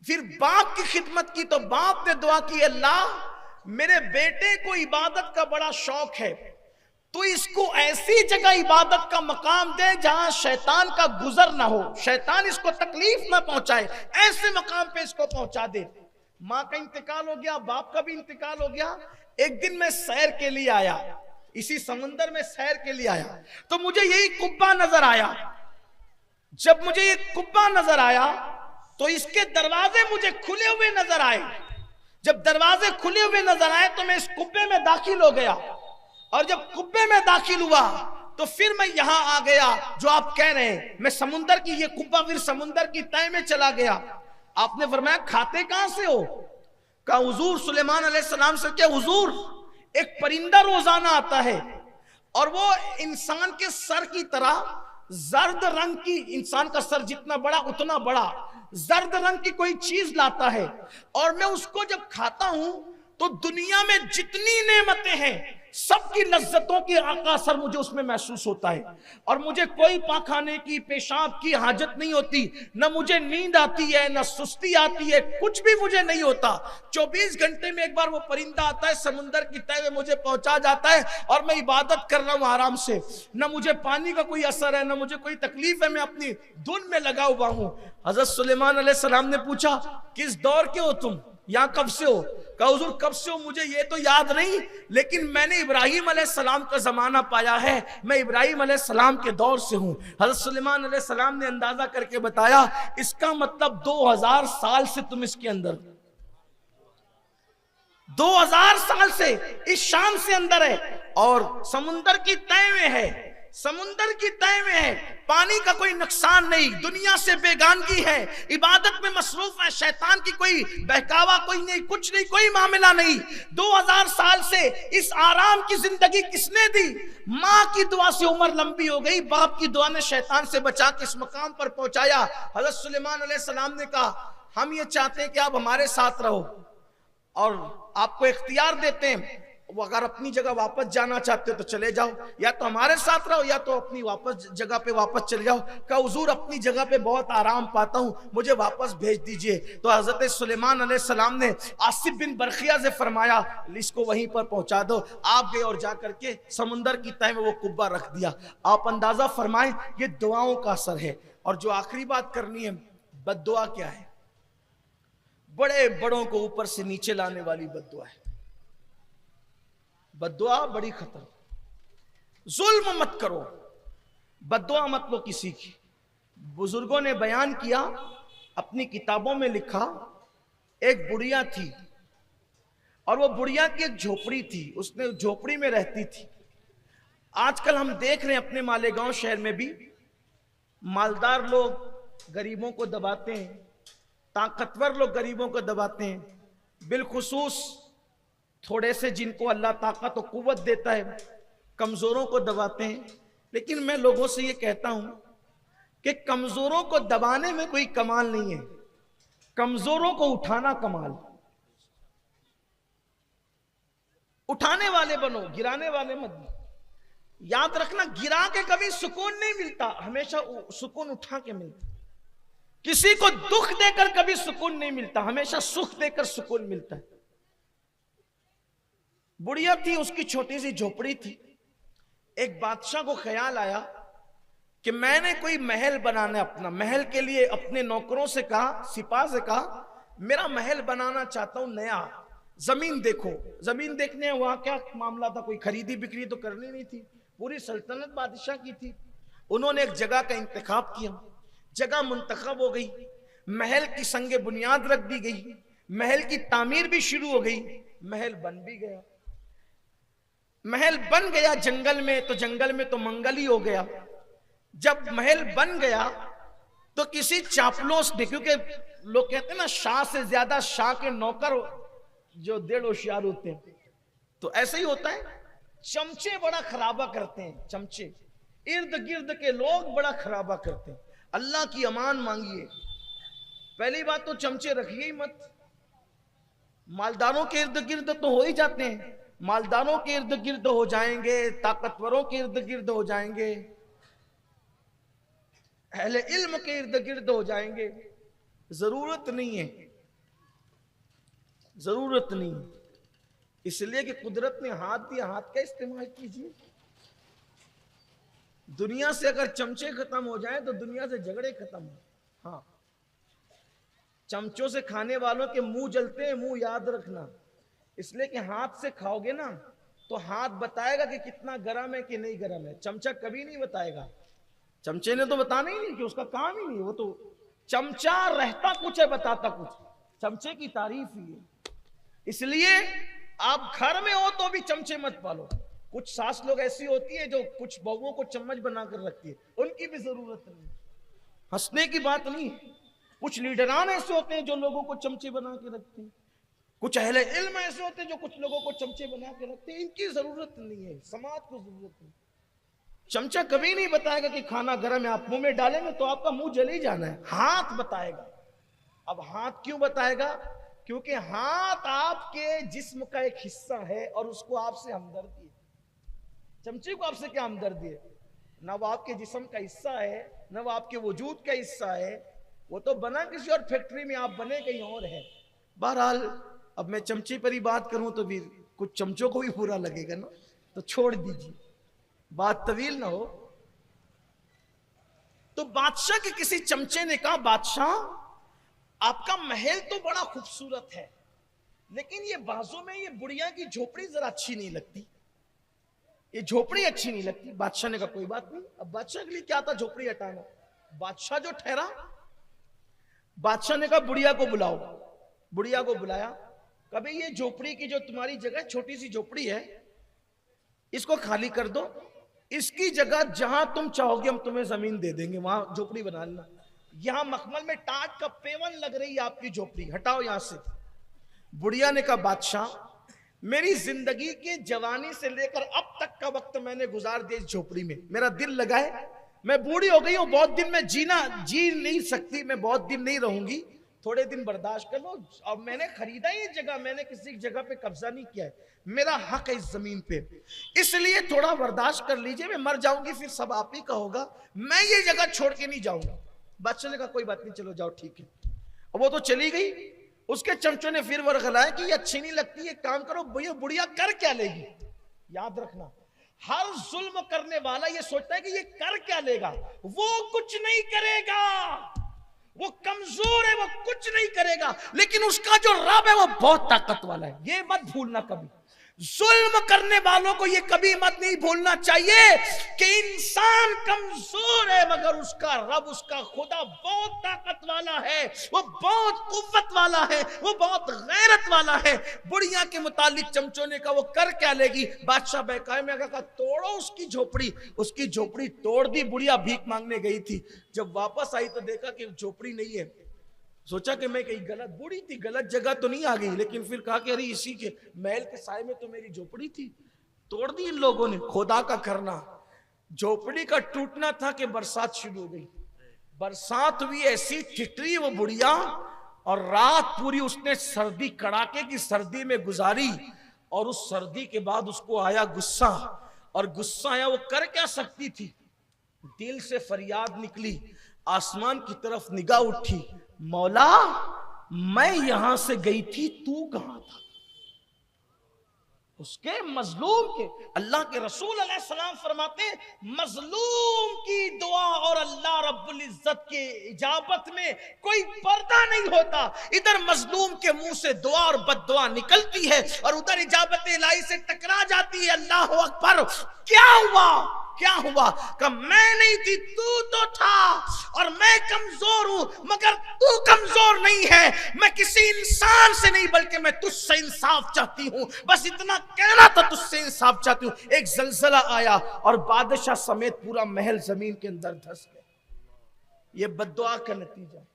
फिर बाप की खिदमत की तो बाप ने दुआ की, अल्लाह मेरे बेटे को इबादत का बड़ा शौक है, तो इसको ऐसी जगह इबादत का मकाम दे जहां शैतान का गुजर ना हो, शैतान इसको तकलीफ ना पहुंचाए, ऐसे मकाम पे इसको पहुंचा दे। माँ का इंतकाल हो गया, बाप का भी इंतकाल हो गया। एक दिन मैं सैर के लिए आया, इसी समुंदर में सैर के लिए आया, तो मुझे यही कुब्बा नजर आया। जब मुझे ये कुब्बा नजर आया तो इसके दरवाजे मुझे खुले हुए नजर आए। जब दरवाजे खुले हुए नजर आए तो मैं इस कुब्बे में दाखिल हो गया, और जब कुब्बे में दाखिल हुआ तो फिर मैं यहां आ गया जो आप कह रहे हैं। मैं समुंदर की, ये कुब्बा फिर समुंदर की तय में चला गया। आपने फरमाया खाते कहां से हो? कहा हुजूर सुलेमान अलैहिस्सलाम से। क्या हुजूर? एक परिंदा रोजाना आता है और वो इंसान के सर की तरह जर्द रंग की, इंसान का सर जितना बड़ा उतना बड़ा जर्द रंग की कोई चीज लाता है, और मैं उसको जब खाता हूं तो दुनिया में जितनी नेमतें हैं सबकी लज्जतों की आका असर मुझे उसमें महसूस होता है, और मुझे कोई पाखाने की, पेशाब की हाजत नहीं होती, न मुझे नींद आती है, न सुस्ती आती है, कुछ भी मुझे नहीं होता। 24 घंटे में एक बार वो परिंदा आता है, समुंदर की तय में मुझे पहुंचा जाता है, और मैं इबादत कर रहा हूं आराम से। न मुझे पानी का कोई असर है, न मुझे कोई तकलीफ है, मैं अपनी धुन में लगा हुआ हूं। हजरत सुलेमान अलैहिस्सलाम ने पूछा, किस दौर के हो तुम, यहां कब से हो? कहा हुजूर कब से हो मुझे ये तो याद नहीं, लेकिन मैंने इब्राहिम अलैहिस्सलाम का जमाना पाया है, मैं इब्राहिम अलैहिस्सलाम के दौर से हूं। हजरत सुलेमान अलैहिस्सलाम ने अंदाजा करके बताया, इसका मतलब 2000 साल से तुम इसके अंदर, 2000 साल से इस शान से अंदर है, और समुंदर की तय में है, समुंदर की तय में है, पानी का कोई नुकसान नहीं, दुनिया से बेगानगी है, इबादत में मसरूफ है, शैतान की कोई बहकावा कोई नहीं, कुछ नहीं, कोई मामला नहीं। 2000 साल से इस आराम की जिंदगी किसने दी? माँ की दुआ से उम्र लंबी हो गई, बाप की दुआ ने शैतान से बचा के इस मकाम पर पहुंचाया। हजरत सुलेमान अलैहिस्सलाम ने कहा, हम ये चाहते हैं कि आप हमारे साथ रहो, और आपको इख्तियार देते हैं, वो अगर अपनी जगह वापस जाना चाहते हो तो चले जाओ, या तो हमारे साथ रहो या तो अपनी वापस जगह पे वापस चले जाओ। कहा हुजूर अपनी जगह पे बहुत आराम पाता हूं, मुझे वापस भेज दीजिए। तो हजरत सुलेमान अलैहिस्सलाम ने आसिफ बिन बरखिया से फरमाया, इसको वहीं पर पहुंचा दो। आप गए और जाकर के समुंदर की तय में वो कुब्बा रख दिया। आप अंदाजा फरमाएं, ये दुआओं का असर है। और जो आखिरी बात करनी है, बद्दुआ क्या है? बड़े बड़ों को ऊपर से नीचे लाने वाली बद्दुआ है। बद्दुआ बड़ी खतर। जुल्म मत करो, बद्दुआ मत लो किसी की। बुजुर्गों ने बयान किया, अपनी किताबों में लिखा, एक बुढ़िया थी और वो बुढ़िया की एक झोपड़ी थी, उसने झोपड़ी में रहती थी। आजकल हम देख रहे हैं अपने मालेगांव शहर में भी मालदार लोग गरीबों को दबाते हैं, ताकतवर लोग गरीबों को दबाते हैं, बिलखुसूस थोड़े से जिनको अल्लाह ताकत और कुव्वत देता है कमजोरों को दबाते हैं। लेकिन मैं लोगों से ये कहता हूं कि कमजोरों को दबाने में कोई कमाल नहीं है, कमजोरों को उठाना कमाल। उठाने वाले बनो, गिराने वाले मत बनो। याद रखना, गिरा के कभी सुकून नहीं मिलता, हमेशा सुकून उठा के मिलता। किसी को दुख देकर कभी सुकून नहीं मिलता, हमेशा सुख देकर सुकून मिलता है। बुढ़िया थी, उसकी छोटी सी झोपड़ी थी। एक बादशाह को ख्याल आया कि मैंने कोई महल बनाना है अपना। महल के लिए अपने नौकरों से कहा, सिपाह से कहा, मेरा महल बनाना चाहता हूं नया। जमीन देखो। जमीन देखने वहां क्या मामला था, कोई खरीदी बिक्री तो करनी नहीं थी, पूरी सल्तनत बादशाह की थी। उन्होंने एक जगह का इंतखाब किया, जगह मुंतखब हो गई, महल की संगे बुनियाद रख दी गई, महल की तामीर भी शुरू हो गई, महल बन भी गया। महल बन गया जंगल में, तो जंगल में तो मंगल ही हो गया। जब महल बन गया तो किसी चापलूस ने, क्योंकि लोग कहते हैं ना शाह से ज्यादा शाह के नौकर जो डेढ़ होशियार होते हैं, तो ऐसा ही होता है। चमचे बड़ा खराबा करते हैं, चमचे इर्द गिर्द के लोग बड़ा खराबा करते हैं। अल्लाह की अमान मांगिए। पहली बात तो चमचे रखिए ही मत। मालदारों के इर्द गिर्द तो हो ही जाते हैं, मालदारों के इर्द गिर्द हो जाएंगे, ताकतवरों के इर्द गिर्द हो जाएंगे, अहले इल्म के इर्द गिर्द हो जाएंगे। जरूरत नहीं है, जरूरत नहीं है। इसलिए कि कुदरत ने हाथ दिया, हाथ का इस्तेमाल कीजिए। दुनिया से अगर चमचे खत्म हो जाए तो दुनिया से झगड़े खत्म हो। हाँ, चमचों से खाने वालों के मुंह जलते हैं, मुंह याद रखना। इसलिए कि हाथ से खाओगे ना तो हाथ बताएगा कि कितना गरम है कि नहीं गरम है, चमचा कभी नहीं बताएगा। चमचे ने तो बताना ही नहीं, कि उसका काम ही नहीं। वो तो चमचा रहता कुछ है, बताता कुछ। चमचे की तारीफ ही है। इसलिए आप घर में हो तो भी चमचे मत पालो। कुछ सास लोग ऐसी होती है जो कुछ बहुओं को चम्मच बनाकर रखती है, उनकी भी जरूरत नहीं, हंसने की बात नहीं। कुछ लीडरान ऐसे होते हैं जो लोगों को चमचे बना के रखते हैं, कुछ अहले इल्म ऐसे होते हैं जो कुछ लोगों को चमचे बना के रखते हैं। इनकी जरूरत नहीं है, समाज को जरूरत नहीं। चमचा कभी नहीं बताएगा कि खाना गर्म है, आप मुंह में डालेंगे तो आपका मुंह जल ही जाना है। हाथ बताएगा। अब हाथ क्यों बताएगा? क्योंकि हाथ आपके जिस्म का एक हिस्सा है और उसको आपसे हमदर्दी है। चमचे को आपसे क्या हमदर्दी है? ना वो आपके जिस्म का हिस्सा है, ना वो आपके वजूद का हिस्सा है। वो तो बना किसी और फैक्ट्री में, आप बने कहीं और है। बहरहाल अब मैं चमचे पर ही बात करूं तो भी कुछ चमचों को भी बुरा लगेगा ना, तो छोड़ दीजिए, बात तवील ना हो। तो बादशाह के किसी चमचे ने कहा, बादशाह आपका महल तो बड़ा खूबसूरत है, लेकिन ये बाजू में ये बुढ़िया की झोपड़ी जरा अच्छी नहीं लगती, ये झोपड़ी अच्छी नहीं लगती। बादशाह ने कहा कोई बात नहीं। अब बादशाह के लिए क्या था झोपड़ी हटाना। बादशाह जो ठहरा, बादशाह ने कहा बुढ़िया को बुलाओ। बुढ़िया को बुलाया। कभी ये झोपड़ी की जो तुम्हारी जगह छोटी सी झोपड़ी है, इसको खाली कर दो, इसकी जगह जहां तुम चाहोगे हम तुम्हें जमीन दे देंगे, वहां झोपड़ी बना लेना। यहां मखमल में टाट का पेवन लग रही है आपकी झोपड़ी, हटाओ यहां से। बुढ़िया ने कहा बादशाह मेरी जिंदगी के जवानी से लेकर अब तक का वक्त मैंने गुजार दिया इस झोपड़ी में, मेरा दिल लगा है, मैं बूढ़ी हो गई हूं, बहुत दिन में जी नहीं सकती, मैं बहुत दिन नहीं रहूंगी, थोड़े दिन बर्दाश्त कर लो। अब मैंने खरीदा ही जगह, मैंने किसी जगह पे कब्जा नहीं किया है, मेरा हक है इस जमीन पे, इसलिए थोड़ा बर्दाश्त कर लीजिए, मैं मर जाऊंगी फिर सब आप ही का होगा, मैं ये जगह छोड़ के नहीं जाऊंगा। बादशाह ने कहा कोई बात नहीं, चलो जाओ ठीक है। अब वो तो चली गई। उसके चमचों ने फिर वर्गलाया कि ये अच्छी नहीं लगती, ये काम करो, भैया बुढ़िया कर क्या लेगी। याद रखना, हर जुल्म करने वाला ये सोचता है कि ये कर क्या लेगा, वो कुछ नहीं करेगा, वो कमजोर है, वो कुछ नहीं करेगा, लेकिन उसका जो रब है वो बहुत ताकत वाला है, ये मत भूलना कभी। जुल्म करने वालों को ये कभी मत नहीं भूलना चाहिए कि इंसान कमजोर है, मगर उसका रब, उसका खुदा बहुत ताकत वाला है, वो बहुत कुव्वत वाला है, वो बहुत गैरत वाला है। बुढ़िया के मुतालिक चमचों ने कहा वो कर क्या लेगी? बादशाह बहकाए में कहा तोड़ो उसकी झोपड़ी। उसकी झोपड़ी तोड़ दी। बुढ़िया भीख मांगने गई थी, जब वापस आई तो देखा कि झोपड़ी नहीं है। सोचा कि मैं कहीं गलत, बूढ़ी थी, गलत जगह तो नहीं आ गई, लेकिन फिर कहा कि अरे इसी के महल के साए में तो मेरी झोपड़ी थी। तोड़ दी इन लोगों ने। खुदा का करना, झोपड़ी का टूटना था कि बरसात शुरू हो गई। बरसात हुई, ऐसी ठिठरी वो बुढ़िया, और रात पूरी उसने सर्दी, कड़ाके की सर्दी में गुजारी। और उस सर्दी के बाद उसको आया गुस्सा, और गुस्सा आया, वो कर क्या सकती थी? दिल से फरियाद निकली, आसमान की तरफ निगाह उठी, मौला मैं यहां से गई थी, तू कहां था? उसके मजलूम के, अल्लाह के रसूल अलैहिस्सलाम फरमाते हैं मजलूम की दुआ और अल्लाह रब्बुल इज्जत की इजाबत में कोई पर्दा नहीं होता। इधर मजलूम के मुंह से दुआ और बद्दुआ निकलती है, और उधर इजाबत इलाही से टकरा जाती है। अल्लाह अकबर। क्या हुआ? क्या हुआ? कि मैं नहीं थी, तू तो था, और मैं कमजोर हूं, मगर तू कमजोर नहीं है। मैं किसी इंसान से नहीं, बल्कि मैं तुझसे इंसाफ चाहती हूं। बस इतना कहना था, तुझसे इंसाफ चाहती हूं। एक जलजला आया और बादशाह समेत पूरा महल जमीन के अंदर धंस गया। ये बद्दुआ का नतीजा,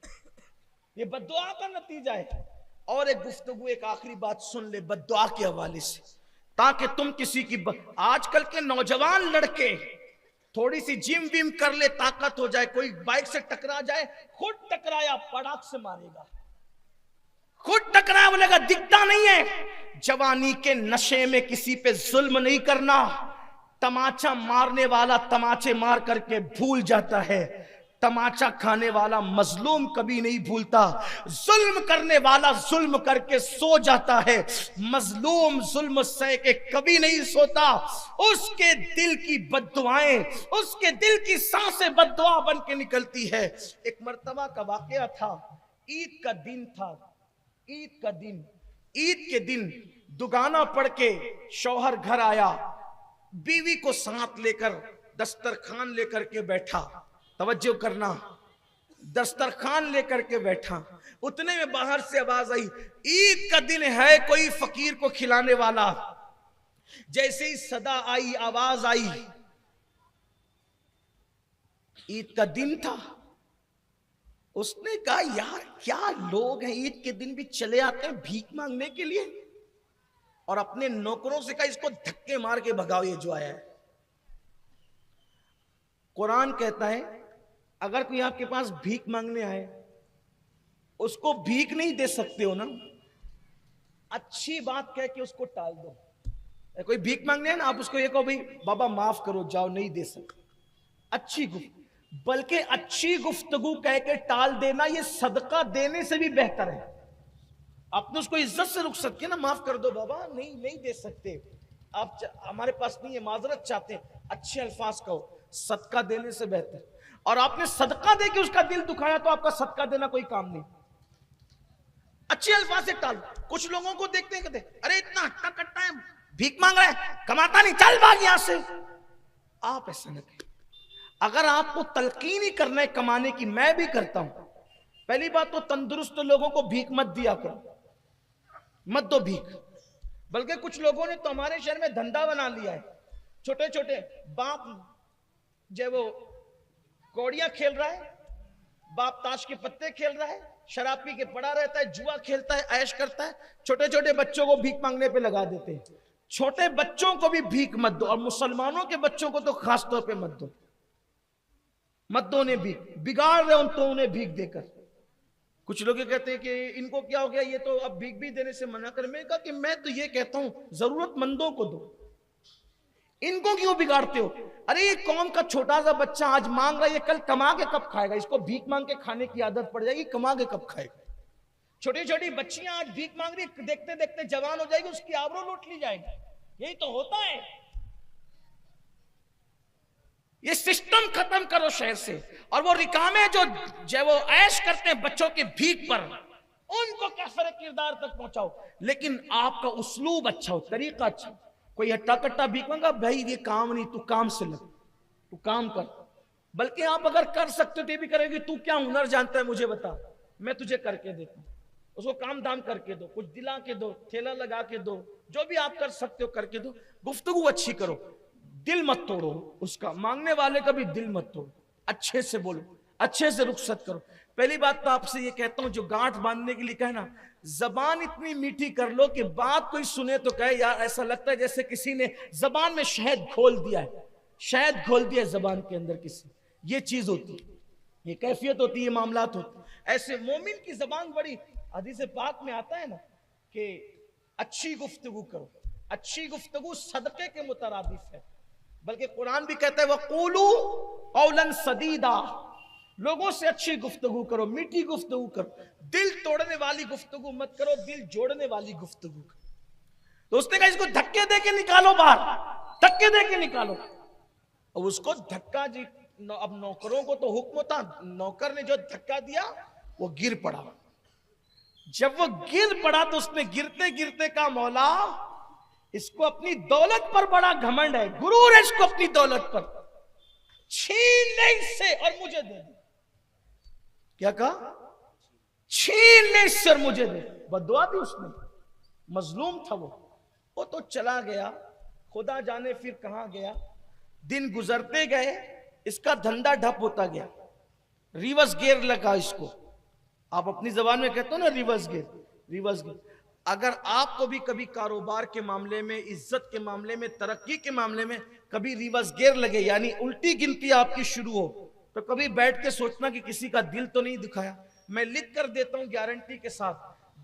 ये बद्दुआ का नतीजा है। और एक गुफ्तगू, एक आखिरी बात सुन ले बद्दुआ के हवाले से, ताकि तुम किसी की आजकल के नौजवान लड़के थोड़ी सी जिम विम कर ले, ताकत हो जाए, कोई बाइक से टकरा जाए, खुद टकराया पड़ाक से मारेगा, खुद टकराया बोलेगा दिखता नहीं है। जवानी के नशे में किसी पे जुल्म नहीं करना। तमाचा मारने वाला तमाचे मार करके भूल जाता है, तमाचा खाने वाला मजलूम कभी नहीं भूलता। जुल्म करने वाला जुल्म करके सो जाता है, मजलूम जुल्म सह के कभी नहीं सोता। उसके दिल की बद्दुआएं, उसके दिल की सांसें बद्दुआ बन के निकलती है। एक मर्तबा का वाकया था, ईद का दिन था, ईद का दिन, ईद के दिन दुगाना पढ़ के शौहर घर आया, बीवी को साथ लेकर दस्तरखान लेकर के बैठा। तवज्जो करना, दस्तरखान लेकर के बैठा। उतने में बाहर से आवाज आई, ईद का दिन है, कोई फकीर को खिलाने वाला। जैसे ही सदा आई, आवाज आई, ईद का दिन था। उसने कहा यार क्या लोग हैं, ईद के दिन भी चले आते हैं भीख मांगने के लिए। और अपने नौकरों से कहा इसको धक्के मार के भगाओ, ये जो आया है। कुरान कहता है अगर कोई आपके पास भीख मांगने आए, उसको भीख नहीं दे सकते हो ना, अच्छी बात कह के उसको टाल दो। कोई भीख मांगने है ना, आप उसको ये कहो भाई बाबा माफ करो, जाओ, नहीं दे सकते। अच्छी गुफ्तगू, बल्कि अच्छी गुफ्तगू कह के टाल देना ये सदका देने से भी बेहतर है। आपने उसको इज्जत से रुखसत किया ना, माफ कर दो बाबा, नहीं दे सकते, आप हमारे पास नहीं है, माजरत चाहते हैं, अच्छे अल्फाज कहो, सदका देने से बेहतर। और आपने सदका दे के उसका दिल दुखाया तो आपका सदका देना कोई काम नहीं। अच्छे अल्फाज से टाल। कुछ लोगों को देखते हैं, कहते अरे इतना हट्टा कट्टा है, भीख मांग रहा है, कमाता नहीं, चल भाग यहां से। आप ऐसा न करें। अगर आपको तलकीन ही करना है कमाने की, मैं भी करता हूं। पहली बात तो तंदुरुस्त लोगों को भीख मत दिया करो, मत दो भीख। बल्कि कुछ लोगों ने तो हमारे शहर में धंधा बना लिया है। छोटे छोटे बाप जो वो कौड़ियां खेल रहा है, बाप ताश के पत्ते खेल रहा है, शराब पी के पड़ा रहता है, जुआ खेलता है, ऐश करता है, छोटे छोटे बच्चों को भीख मांगने पे लगा देते हैं। छोटे बच्चों को भी भीख मत दो, और मुसलमानों के बच्चों को तो खास तौर पे मत दो, मत दो उन्हें भीख। बिगाड़ रहे हो तो उन्हें भीख देकर। कुछ लोग कहते हैं कि इनको क्या हो गया, ये तो अब भीख भी देने से मना कर। मैं कहा कि मैं तो ये कहता हूं जरूरतमंदों को दो, इनको क्यों बिगाड़ते हो? अरे ये कौम का छोटा सा बच्चा आज मांग रहा है, ये कल कमा के कब खाएगा? इसको भीख मांग के खाने की आदत पड़ जाएगी, कमा के कब खाएगा? छोटी छोटी बच्चियां आज भीख मांग रही, देखते देखते जवान हो जाएगी, उसकी आबरू लूट ली जाएगी। यही तो होता है। ये सिस्टम खत्म करो शहर से। और वो रिकामे जो वो ऐश करते हैं बच्चों की भीख पर, उनको कैफर किरदार तक पहुंचाओ, लेकिन आपका उसलूब अच्छा हो, तरीका अच्छा हो। कोई हट्टा कट्टा भीखेगा, भाई ये काम नहीं, तू काम से लग, तू काम कर। बल्कि आप अगर कर सकते हो तो ये भी करेगी, तू क्या हुनर जानता है मुझे बता, मैं तुझे करके देता हूं। उसको काम दाम करके दो, कुछ दिला के दो, ठेला लगा के दो, जो भी आप कर सकते हो करके दो। गुफ्तगू अच्छी करो, दिल मत तोड़ो उसका, मांगने वाले का भी दिल मत तोड़ो, अच्छे से बोलो, अच्छे से रुखसत करो। पहली बात तो आपसे ये कहता हूं, जो गांठ बांधने के लिए कहे ना, जबान इतनी मीठी कर लो कि बात कोई सुने तो कहे यार ऐसा लगता है जैसे किसी ने जबान में शहद घोल दिया है, शहद घोल दिया है जबान के अंदर किसी। ये चीज होती है, ये कैफियत होती है, ये मामलात होते हैं। ऐसे मोमिन की जबान बड़ी, हदीस पाक में आता है ना कि अच्छी गुफ्तगू करो, अच्छी गुफ्तगू सदके के मुतरादिफ है। बल्कि कुरान भी कहता है वक़ूलू कौलन सदीदा, लोगों से अच्छी गुफ्तगू करो, मीठी गुफ्तगू करो, दिल तोड़ने वाली गुफ्तगू मत करो, दिल जोड़ने वाली गुफ्तगू करो। तो उसने कहा इसको धक्के दे के निकालो बाहर, धक्के दे के निकालो। और उसको धक्का जी, अब नौकरों को तो हुक्म था, नौकर ने जो धक्का दिया वो गिर पड़ा। जब वो गिर पड़ा तो उसने गिरते गिरते कहा मौला इसको अपनी दौलत पर बड़ा घमंड है, गुरूर है इसको अपनी दौलत पर, छीन ले इससे और मुझे दे दे। क्या कहा? छीन ले इससे और मुझे दे। बद्दुआ दी उसने, मजलूम था वो तो चला गया, खुदा जाने फिर कहां गया। दिन गुजरते गए, इसका धंधा ठप होता गया, रिवर्स गियर लगा इसको। आप अपनी जबान में कहते हो ना रिवर्स गियर, रिवर्स गियर। अगर आपको भी कभी कारोबार के मामले में, इज्जत के मामले में, तरक्की के मामले में कभी रिवर्स गियर लगे, यानी उल्टी गिनती आपकी शुरू हो, तो कभी बैठ के सोचना कि किसी का दिल तो नहीं दुखाया। मैं लिख कर देता हूं गारंटी के साथ,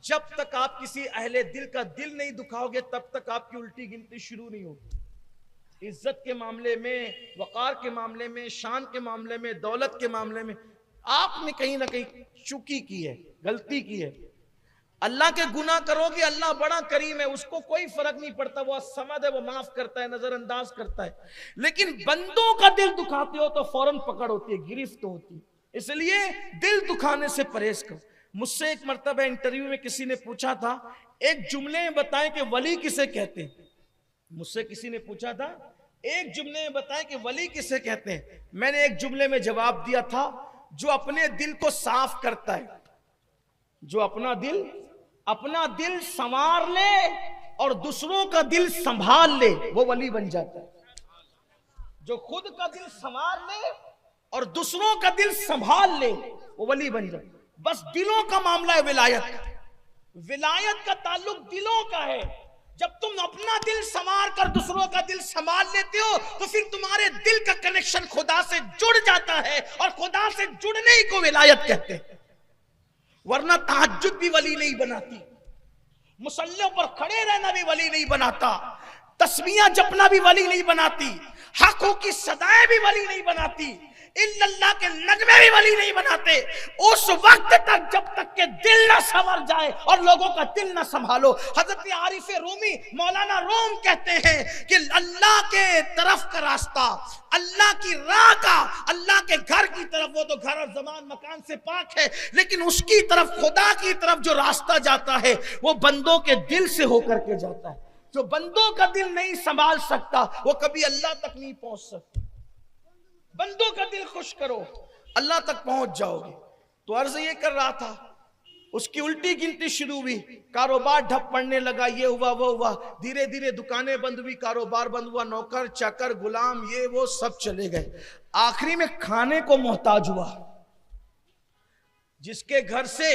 जब तक आप किसी अहले दिल का दिल नहीं दुखाओगे तब तक आपकी उल्टी गिनती शुरू नहीं होगी। इज्जत के मामले में, वकार के मामले में, शान के मामले में, दौलत के मामले में आपने कहीं ना कहीं चूकी की है, गलती की है। अल्लाह के गुनाह करोगे, अल्लाह बड़ा करीम है, उसको कोई फर्क नहीं पड़ता, वो समद है, वो माफ करता है, नजरअंदाज करता है। लेकिन बंदों का दिल दुखाते हो तो फौरन पकड़ होती है, गिरफ्त होती है। इसलिए दिल दुखाने से परहेज करो। मुझसे एक मर्तबा इंटरव्यू में किसी ने पूछा था, एक जुमले में बताएं कि वली किसे कहते हैं। मुझसे किसी ने पूछा था, एक जुमले में बताएं कि वली किसे कहते हैं। मैंने एक जुमले में जवाब दिया था, जो अपने दिल को साफ करता है, जो अपना दिल संवार ले और दूसरों का दिल संभाल ले, वो वली बन जाता है। जो खुद का दिल संवार ले और दूसरों का दिल संभाल ले, वो वली बन जाता है। बस दिलों का मामला है विलायत का। विलायत का ताल्लुक दिलों का है। जब तुम अपना दिल संवार कर दूसरों का दिल संभाल लेते हो तो फिर तुम्हारे दिल का कनेक्शन खुदा से जुड़ जाता है, और खुदा से जुड़ने ही को विलायत कहते हैं। वरना तहज्जुद भी वली नहीं बनाती, मुसल्लों पर खड़े रहना भी वली नहीं बनाता, तस्बीहां जपना भी वली नहीं बनाती, हकों की सदाएं भी वली नहीं बनाती, इल्लल्लाह के नगमे भी वली नहीं बनाते। उस वक्त तक जब तक के दिल ना संवर जाए और लोगों का दिल ना संभालो। हजरत आरिफ रूमी मौलाना रूम कहते हैं कि अल्लाह के तरफ का रास्ता, अल्लाह की राह का, अल्लाह के घर की तरफ, वो तो घर और जमान मकान से पाक है, लेकिन उसकी तरफ, खुदा की तरफ जो रास्ता जाता है वो बंदों के दिल से होकर के जाता है। जो बंदों का दिल नहीं संभाल सकता वो कभी अल्लाह तक नहीं पहुंच सकता। बंदों का दिल खुश करो, अल्लाह तक पहुंच जाओगे। तो अर्ज ये कर रहा था, उसकी उल्टी गिनती शुरू हुई, कारोबार ठप पड़ने लगा, ये हुआ वो हुआ, धीरे धीरे दुकानें बंद हुई, कारोबार बंद हुआ, नौकर चाकर गुलाम ये वो सब चले गए। आखिरी में खाने को मोहताज हुआ। जिसके घर से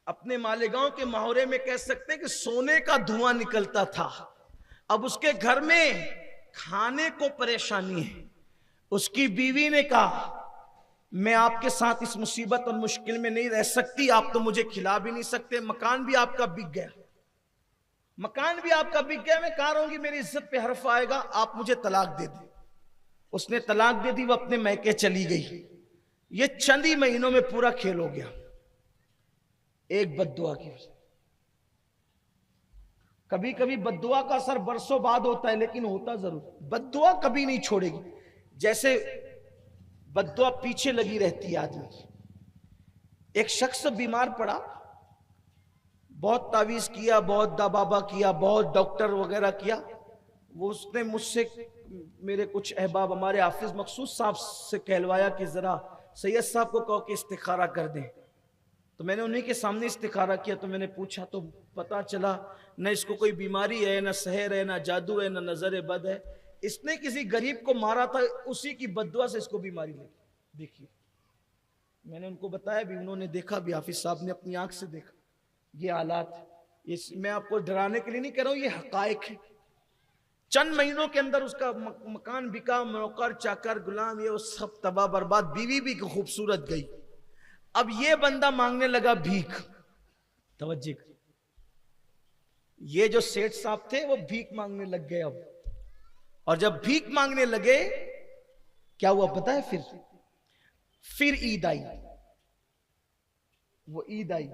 अपने मालेगांव के माहौरे में कह सकते हैं कि सोने का धुआं निकलता था, अब उसके घर में खाने को परेशानी है। उसकी बीवी ने कहा मैं आपके साथ इस मुसीबत और मुश्किल में नहीं रह सकती, आप तो मुझे खिला भी नहीं सकते, मकान भी आपका बिक गया, मकान भी आपका बिक गया, मैं कह रहूंगी मेरी इज्जत पे हर्फ आएगा, आप मुझे तलाक दे दें। उसने तलाक दे दी, वो अपने मैके चली गई। ये चंद ही महीनों में पूरा खेल हो गया, एक बद्दुआ की वजह। कभी कभी बद्दुआ का असर बरसों बाद होता है, लेकिन होता जरूर। बद्दुआ कभी नहीं छोड़ेगी, जैसे बद्दुआ पीछे लगी रहती है आदमी की। एक शख्स बीमार पड़ा, बहुत तावीज किया, बहुत दाबाबा किया, बहुत डॉक्टर वगैरह किया। वो उसने मुझसे, मेरे कुछ अहबाब हमारे हाफिज मकसूद साहब से कहलवाया कि जरा सैयद साहब को कहो कि इस्तिखारा कर दें। तो मैंने उन्हीं के सामने इस्तिखारा किया। तो मैंने पूछा तो पता चला न इसको कोई बीमारी है, न सहर है, न जादू है, न नजर बद है। इसने किसी गरीब को मारा था, उसी की बद्दुआ से इसको बीमारी लगी। देखिए, मैंने उनको बताया भी, उन्होंने देखा भी, हाफिज साहब ने अपनी आंख से देखा। ये हालात, मैं आपको डराने के लिए नहीं कह रहा हूं, ये हकायक है। चंद महीनों के अंदर उसका मकान बिका, नौकर चाकर गुलाम ये वो सब तबाह बर्बाद, बीवी भी खूबसूरत गई। अब ये बंदा मांगने लगा भीख। तवज्जो, ये जो सेठ साहब थे वो भीख मांगने लग गए अब। और जब भीख मांगने लगे, क्या हुआ पता है? फिर ईद आई। वो ईद आई,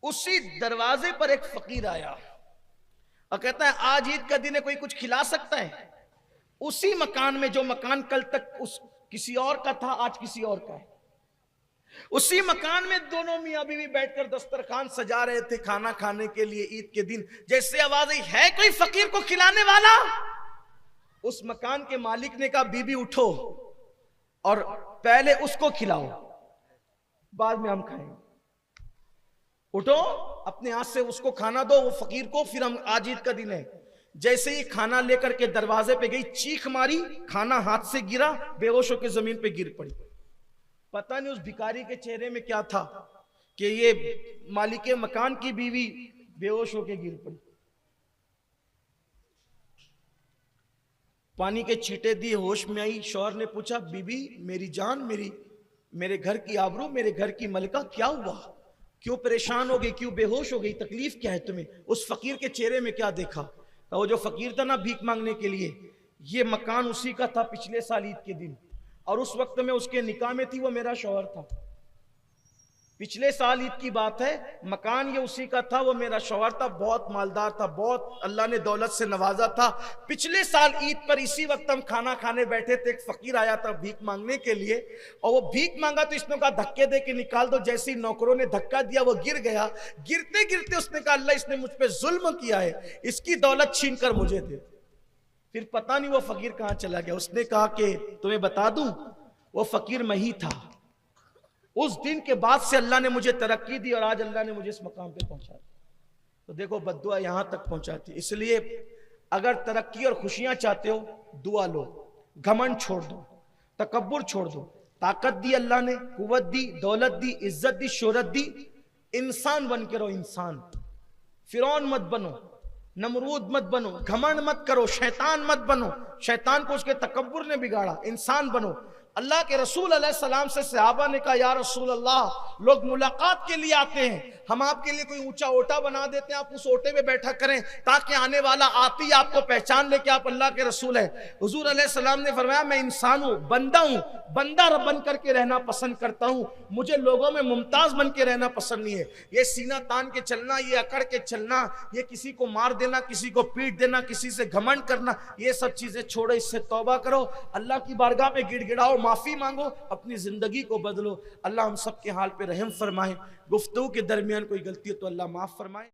उसी दरवाजे पर एक फकीर आया और कहता है आज ईद का दिन है, कोई कुछ खिला सकता है? उसी मकान में, जो मकान कल तक उस किसी और का था, आज किसी और का है। उसी मकान में दोनों मियां बीवी बैठकर दस्तरखान सजा रहे थे खाना खाने के लिए ईद के दिन। जैसे आवाज आई, है कोई फकीर को खिलाने वाला? उस मकान के मालिक ने कहा, बीबी उठो और पहले उसको खिलाओ, बाद में हम खाएंगे। उठो, अपने हाथ से उसको खाना दो, वो फकीर को, फिर हम, आज ईद का दिन है। जैसे ही खाना लेकर के दरवाजे पे गई, चीख मारी, खाना हाथ से गिरा, बेहोश होकर जमीन पे गिर पड़ी। पता नहीं उस भिखारी के चेहरे में क्या था कि ये मालिक मकान की बीवी बेहोश होकर गिर पड़ी। पानी के छींटे दिए, होश में आई। शौहर ने पूछा, बीबी मेरी जान, मेरे घर की आबरू, मेरे घर की मलका, क्या हुआ? क्यों परेशान हो गई, क्यों बेहोश हो गई, तकलीफ क्या है तुम्हें? उस फकीर के चेहरे में क्या देखा? तो वो जो फकीर था ना भीख मांगने के लिए, ये मकान उसी का था पिछले साल ईद के दिन, और उस वक्त में उसके निकाह में थी, वो मेरा शौहर था। पिछले साल ईद की बात है, मकान ये उसी का था, वो मेरा शौहर था, बहुत मालदार था, बहुत अल्लाह ने दौलत से नवाजा था। पिछले साल ईद पर इसी वक्त हम खाना खाने बैठे थे, एक फकीर आया था भीख मांगने के लिए, और वो भीख मांगा तो इसने कहा धक्के दे के निकाल दो। जैसे ही नौकरों ने धक्का दिया, वो गिर गया। गिरते गिरते उसने कहा, अल्लाह इसने मुझ पर जुल्म किया है, इसकी दौलत छीन कर मुझे दे। फिर पता नहीं वो फकीर कहां चला गया। उसने कहा कि तुम्हें बता दूं, वो फकीर मैं ही था। उस दिन के बाद से अल्लाह ने मुझे तरक्की दी और आज अल्लाह ने मुझे इस मकाम पे पहुंचा दिया। तो देखो बद्दुआ यहां तक पहुंचाती। इसलिए अगर तरक्की और खुशियां चाहते हो, दुआ लो, घमंड छोड़ दो, तकब्बुर छोड़ दो। ताकत दी अल्लाह ने, कुव्वत दी, दौलत दी, इज्जत दी, शोहरत दी, इंसान बन के रहो। इंसान, फिरौन मत बनो, नमरूद मत बनो, घमंड मत करो, शैतान मत बनो। शैतान को उसके तकब्बुर ने बिगाड़ा। इंसान बनो। अल्लाह के रसूल अलैहिस्सलाम से सहाबा ने कहा, या रसूल अल्लाह, लोग मुलाकात के लिए आते हैं, हम आपके लिए कोई ऊंचा ओटा बना देते हैं, आप उस ओटे में बैठा करें ताकि आने वाला आती आपको पहचान ले कि आप अल्लाह के रसूल हैं। हुजूर अलैहिस्सलाम ने फरमाया, मैं इंसान हूं, बंदा हूं, बंदा बन करके रहना पसंद करता हूं, मुझे लोगों में मुमताज बन के रहना पसंद नहीं है। ये सीना तान के चलना, ये अकड़ के चलना, ये किसी को मार देना, किसी को पीट देना, किसी से घमंड करना, ये सब चीजें छोड़ो, इससे तौबा करो, अल्लाह की बारगाह में गिड़गिड़ाओ, माफी मांगो, अपनी जिंदगी को बदलो। अल्लाह हम सब के हाल पे रहम फरमाए। गुफ्तगू के दरमियान कोई गलती हो तो अल्लाह माफ फरमाए।